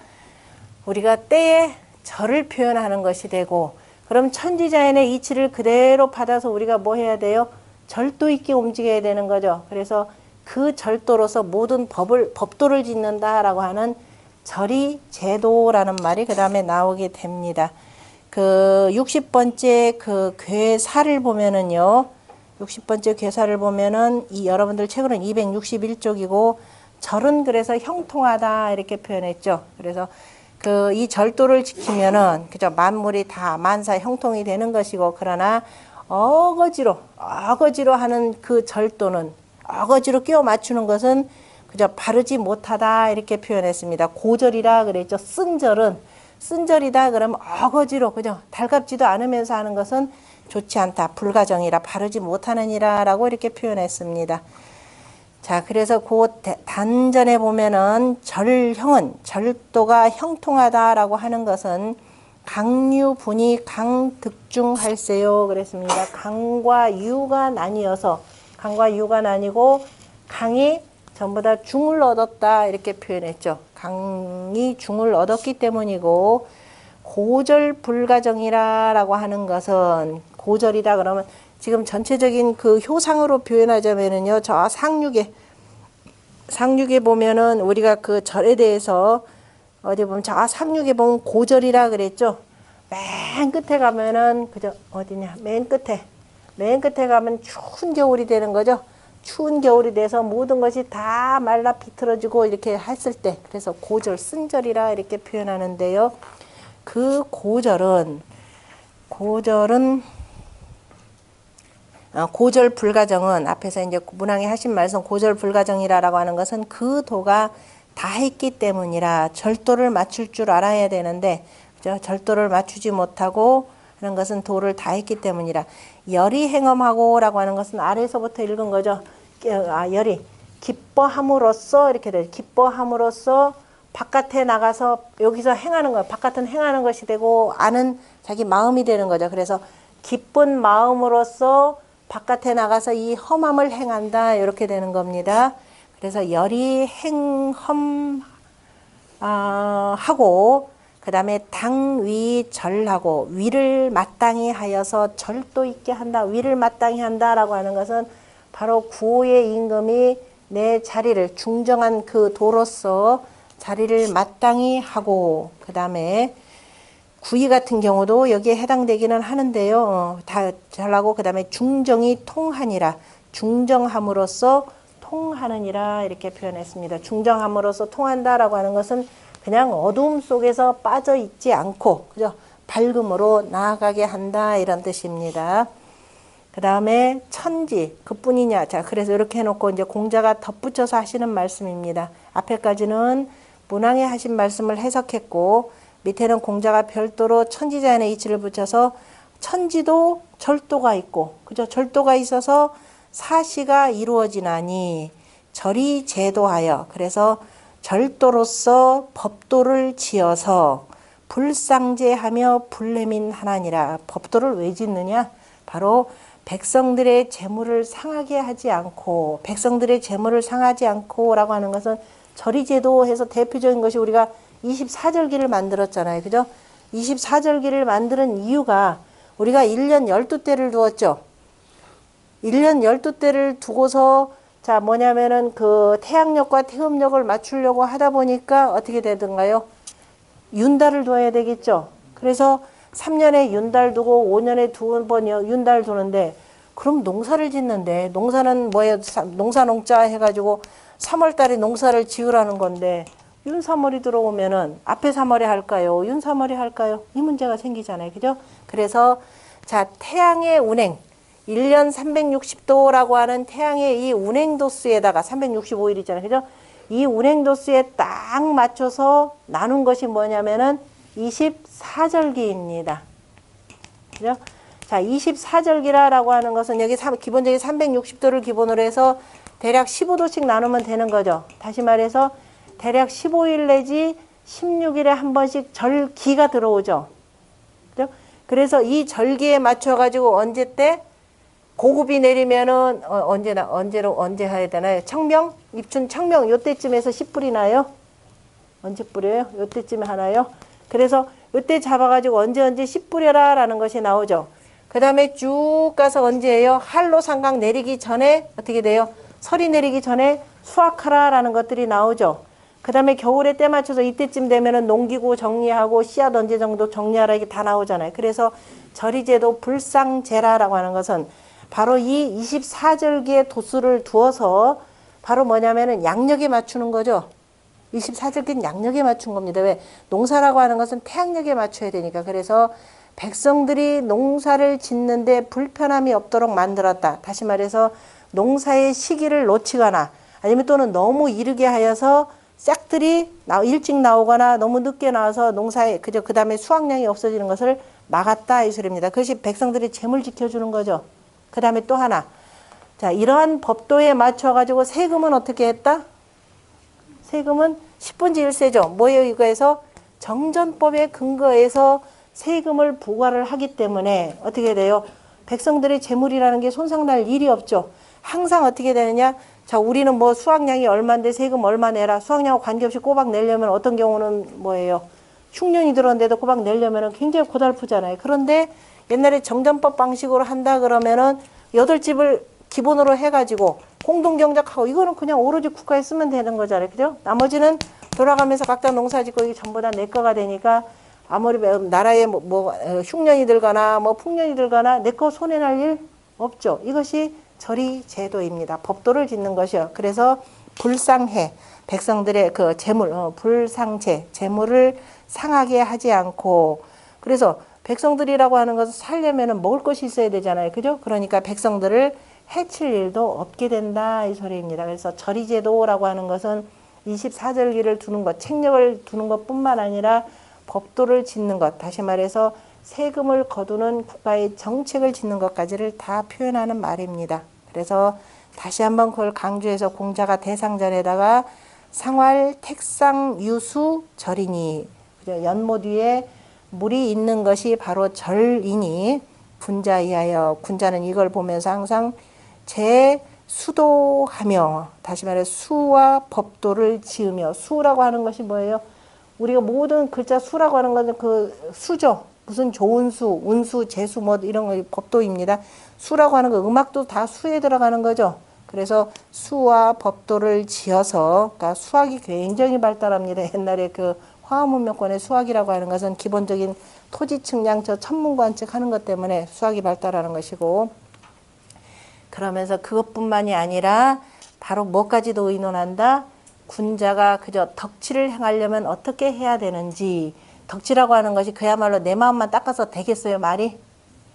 우리가 때에 절을 표현하는 것이 되고, 그럼 천지자연의 이치를 그대로 받아서 우리가 뭐 해야 돼요? 절도 있게 움직여야 되는 거죠. 그래서 그 절도로서 모든 법도를 짓는다라고 하는 절이 제도라는 말이 그 다음에 나오게 됩니다. 그 60번째 그 괴사를 보면은요. 60번째 괴사를 보면은 이 여러분들 책으로는 261쪽이고 절은 그래서 형통하다 이렇게 표현했죠. 그래서 그 이 절도를 지키면은 그죠 만물이 다 만사 형통이 되는 것이고, 그러나 어거지로 하는 그 절도는 어거지로 끼워 맞추는 것은 그저 바르지 못하다 이렇게 표현했습니다. 고절이라 그랬죠. 쓴절이다 그러면 어거지로 그죠 달갑지도 않으면서 하는 것은 좋지 않다. 불가정이라 바르지 못하느니라라고 이렇게 표현했습니다. 자, 그래서 그 단전에 보면은 절형은 절도가 형통하다라고 하는 것은 강유분이 강득중할세요 그랬습니다. 강과 유가 나뉘어서 강과 유가 나뉘고 강이 전부 다 중을 얻었다 이렇게 표현했죠. 강이 중을 얻었기 때문이고, 고절 불가정이라고 하는 것은 고절이다 그러면 지금 전체적인 그 효상으로 표현하자면은요, 저 상륙에 보면은 우리가 그 절에 대해서 어디 보면 저 상륙에 보면 고절이라 그랬죠. 맨 끝에 가면은 그저 어디냐 맨 끝에 가면 추운 겨울이 되는 거죠. 추운 겨울이 돼서 모든 것이 다 말라 비틀어지고 이렇게 했을 때, 그래서 고절 쓴절이라 이렇게 표현하는데요. 그 고절 불가정은 앞에서 이제 문항에 하신 말씀 고절 불가정이라고 하는 것은 그 도가 다 했기 때문이라 절도를 맞출 줄 알아야 되는데, 그죠? 절도를 맞추지 못하고 하는 것은 도를 다 했기 때문이라. 열이 행엄하고라고 하는 것은 아래에서부터 읽은 거죠. 열이 기뻐함으로써 이렇게 돼요. 기뻐함으로써 바깥에 나가서 여기서 행하는 거예요. 바깥은 행하는 것이 되고 안은 자기 마음이 되는 거죠. 그래서 기쁜 마음으로써 바깥에 나가서 이 험함을 행한다 이렇게 되는 겁니다. 그래서 열이 행험하고 그 다음에 당위절하고 위를 마땅히 하여서 절도 있게 한다. 위를 마땅히 한다라고 하는 것은 바로 구호의 임금이 내 자리를 중정한 그 도로서 자리를 마땅히 하고, 그 다음에 구의 같은 경우도 여기에 해당되기는 하는데요. 다 잘하고 그 다음에 중정이 통하니라. 중정함으로써 통하느니라 이렇게 표현했습니다. 중정함으로써 통한다라고 하는 것은 그냥 어두움 속에서 빠져 있지 않고, 그죠? 밝음으로 나아가게 한다 이런 뜻입니다. 그 다음에 천지 그뿐이냐. 자, 그래서 이렇게 해놓고 이제 공자가 덧붙여서 하시는 말씀입니다. 앞에까지는 문왕에 하신 말씀을 해석했고 밑에는 공자가 별도로 천지자연의 이치를 붙여서 천지도 절도가 있고, 그죠? 절도가 있어서 사시가 이루어지나니 절이 제도하여, 그래서 절도로서 법도를 지어서 불상제하며 불내민하나니라. 법도를 왜 짓느냐? 바로 백성들의 재물을 상하게 하지 않고, 백성들의 재물을 상하지 않고라고 하는 것은 절이제도해서 대표적인 것이 우리가 24절기를 만들었잖아요. 그죠? 24절기를 만드는 이유가 우리가 1년 12대를 두었죠. 1년 12대를 두고서 자 뭐냐면은 그 태양력과 태음력을 맞추려고 하다 보니까 어떻게 되던가요? 윤달을 둬야 되겠죠. 그래서 3년에 윤달 두고 5년에 2번 윤달 두는데 그럼 농사를 짓는데 농사는 뭐예요? 농사농자 해가지고 3월달에 농사를 지으라는 건데 윤 3월이 들어오면은 앞에 3월에 할까요? 윤 3월에 할까요? 이 문제가 생기잖아요. 그죠? 그래서 자 태양의 운행 1년 360도라고 하는 태양의 이 운행도수에다가 365일이잖아요. 그죠? 이 운행도수에 딱 맞춰서 나눈 것이 뭐냐면은 24절기입니다. 그죠? 자, 24절기라고 하는 것은 여기 기본적인 360도를 기본으로 해서 대략 15도씩 나누면 되는 거죠. 다시 말해서 대략 15일 내지 16일에 한 번씩 절기가 들어오죠. 그죠? 그래서 이 절기에 맞춰가지고 언제 때 고급이 내리면은 언제 해야 되나요? 청명, 입춘 청명 요때쯤에서 씨 뿌리나요? 언제 뿌려요? 요때쯤에 하나요? 그래서 요때 잡아가지고 언제 씨 뿌려라라는 것이 나오죠. 그 다음에 쭉 가서 언제예요? 한로상강 내리기 전에 어떻게 돼요? 설이 내리기 전에 수확하라라는 것들이 나오죠. 그 다음에 겨울에 때 맞춰서 이때쯤 되면은 농기구 정리하고 씨앗 언제 정도 정리하라 이게 다 나오잖아요. 그래서 절이제도 불상제라라고 하는 것은 바로 이 24절기의 도수를 두어서 바로 뭐냐면은 양력에 맞추는 거죠. 24절기는 양력에 맞춘 겁니다. 왜? 농사라고 하는 것은 태양력에 맞춰야 되니까. 그래서 백성들이 농사를 짓는데 불편함이 없도록 만들었다. 다시 말해서 농사의 시기를 놓치거나 아니면 또는 너무 이르게 하여서 싹들이 일찍 나오거나 너무 늦게 나와서 농사에 그 다음에 수확량이 없어지는 것을 막았다 이 소리입니다. 그것이 백성들이 재물 지켜주는 거죠. 그 다음에 또 하나. 자, 이러한 법도에 맞춰가지고 세금은 어떻게 했다? 세금은 10분지 1세죠. 뭐예요, 이거에서? 정전법에 근거해서 세금을 부과를 하기 때문에 어떻게 돼요? 백성들의 재물이라는 게 손상날 일이 없죠. 항상 어떻게 되느냐? 자, 우리는 뭐 수확량이 얼마인데 세금 얼마 내라. 수확량과 관계없이 꼬박 내려면 어떤 경우는 뭐예요? 흉년이 들었는데도 꼬박 내려면 굉장히 고달프잖아요. 그런데 옛날에 정전법 방식으로 한다 그러면은 8집을 기본으로 해가지고 공동경작하고 이거는 그냥 오로지 국가에 쓰면 되는 거잖아요. 그죠? 나머지는 돌아가면서 각자 농사 짓고 이게 전부 다 내 거가 되니까 아무리 나라에 흉년이 들거나 뭐 풍년이 들거나 내 거 손해 날 일 없죠. 이것이 절이제도입니다. 법도를 짓는 것이요. 그래서 불상해 백성들의 그 재물, 불상체 재물을 상하게 하지 않고 그래서 백성들이라고 하는 것은 살려면은 먹을 것이 있어야 되잖아요. 그죠? 그러니까 백성들을 해칠 일도 없게 된다 이 소리입니다. 그래서 절이제도라고 하는 것은 24절기를 두는 것, 책력을 두는 것뿐만 아니라 법도를 짓는 것, 다시 말해서 세금을 거두는 국가의 정책을 짓는 것까지를 다 표현하는 말입니다. 그래서 다시 한번 그걸 강조해서 공자가 대상전에다가 상활 택상 유수 절이니 연못 위에 물이 있는 것이 바로 절이니 군자이하여 군자는 이걸 보면서 항상 재수도하며 다시 말해 수와 법도를 지으며 수라고 하는 것이 뭐예요? 우리가 모든 글자 수라고 하는 것은 그 수죠. 무슨 좋은 수, 운수, 재수 뭐 이런 거 법도입니다. 수라고 하는 거 음악도 다 수에 들어가는 거죠. 그래서 수와 법도를 지어서 그러니까 수학이 굉장히 발달합니다. 옛날에 그 화엄문명권의 수학이라고 하는 것은 기본적인 토지 측량 저 천문관측 하는 것 때문에 수학이 발달하는 것이고 그러면서 그것뿐만이 아니라 바로 뭐까지도 의논한다. 군자가 그저 덕치를 행하려면 어떻게 해야 되는지 덕지라고 하는 것이 그야말로 내 마음만 닦아서 되겠어요, 말이?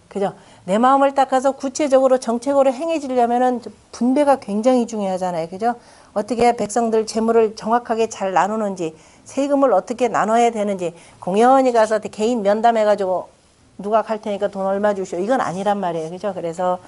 그죠? 내 마음을 닦아서 구체적으로 정책으로 행해지려면은 분배가 굉장히 중요하잖아요. 그죠? 어떻게 백성들 재물을 정확하게 잘 나누는지, 세금을 어떻게 나눠야 되는지, 공연히 가서 개인 면담해가지고 누가 갈 테니까 돈 얼마 주시오. 이건 아니란 말이에요. 그죠? 그래서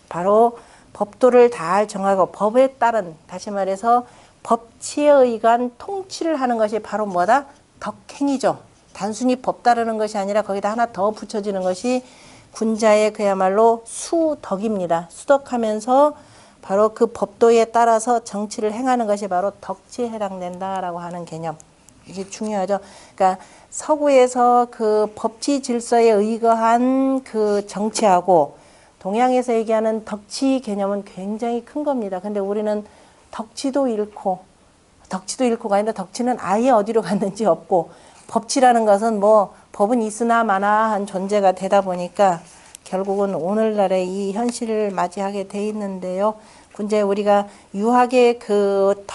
바로 법도를 잘 정하고 법에 따른, 다시 말해서 법치에 의한 통치를 하는 것이 바로 뭐다? 덕행이죠. 단순히 법 따르는 것이 아니라 거기다 하나 더 붙여지는 것이 군자의 그야말로 수덕입니다. 수덕하면서 바로 그 법도에 따라서 정치를 행하는 것이 바로 덕치에 해당된다라고 하는 개념. 이게 중요하죠. 그러니까 서구에서 그 법치 질서에 의거한 그 정치하고 동양에서 얘기하는 덕치 개념은 굉장히 큰 겁니다. 근데 우리는 덕치도 잃고가 아니라 덕치는 아예 어디로 갔는지 없고 법치라는 것은 뭐 법은 있으나 마나한 존재가 되다 보니까 결국은 오늘날의 이 현실을 맞이하게 돼 있는데요. 이제 우리가 유학의 그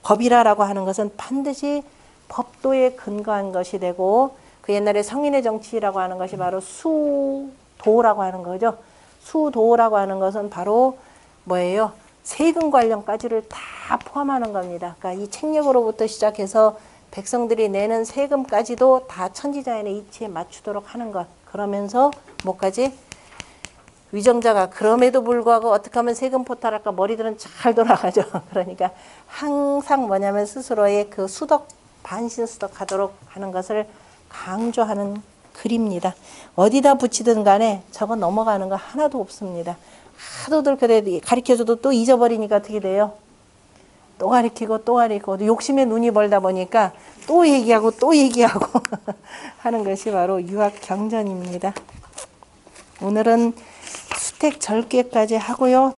법이라고 하는 것은 반드시 법도에 근거한 것이 되고 그 옛날에 성인의 정치라고 하는 것이 바로 수도라고 하는 거죠. 수도라고 하는 것은 바로 뭐예요? 세금 관련까지를 다 포함하는 겁니다. 그러니까 이 책력으로부터 시작해서 백성들이 내는 세금까지도 다 천지자연의 이치에 맞추도록 하는 것. 그러면서 뭐까지? 위정자가 그럼에도 불구하고 어떻게 하면 세금 포탈할까 머리들은 잘 돌아가죠. 그러니까 항상 뭐냐면 스스로의 그 반신수덕하도록 하는 것을 강조하는 글입니다. 어디다 붙이든 간에 저거 넘어가는 거 하나도 없습니다. 하도들 그래 가르쳐줘도 또 잊어버리니까 어떻게 돼요? 또 가르치고 또 가르치고 욕심에 눈이 벌다 보니까 또 얘기하고 하는 것이 바로 유학 경전입니다. 오늘은 수택 절개까지 하고요.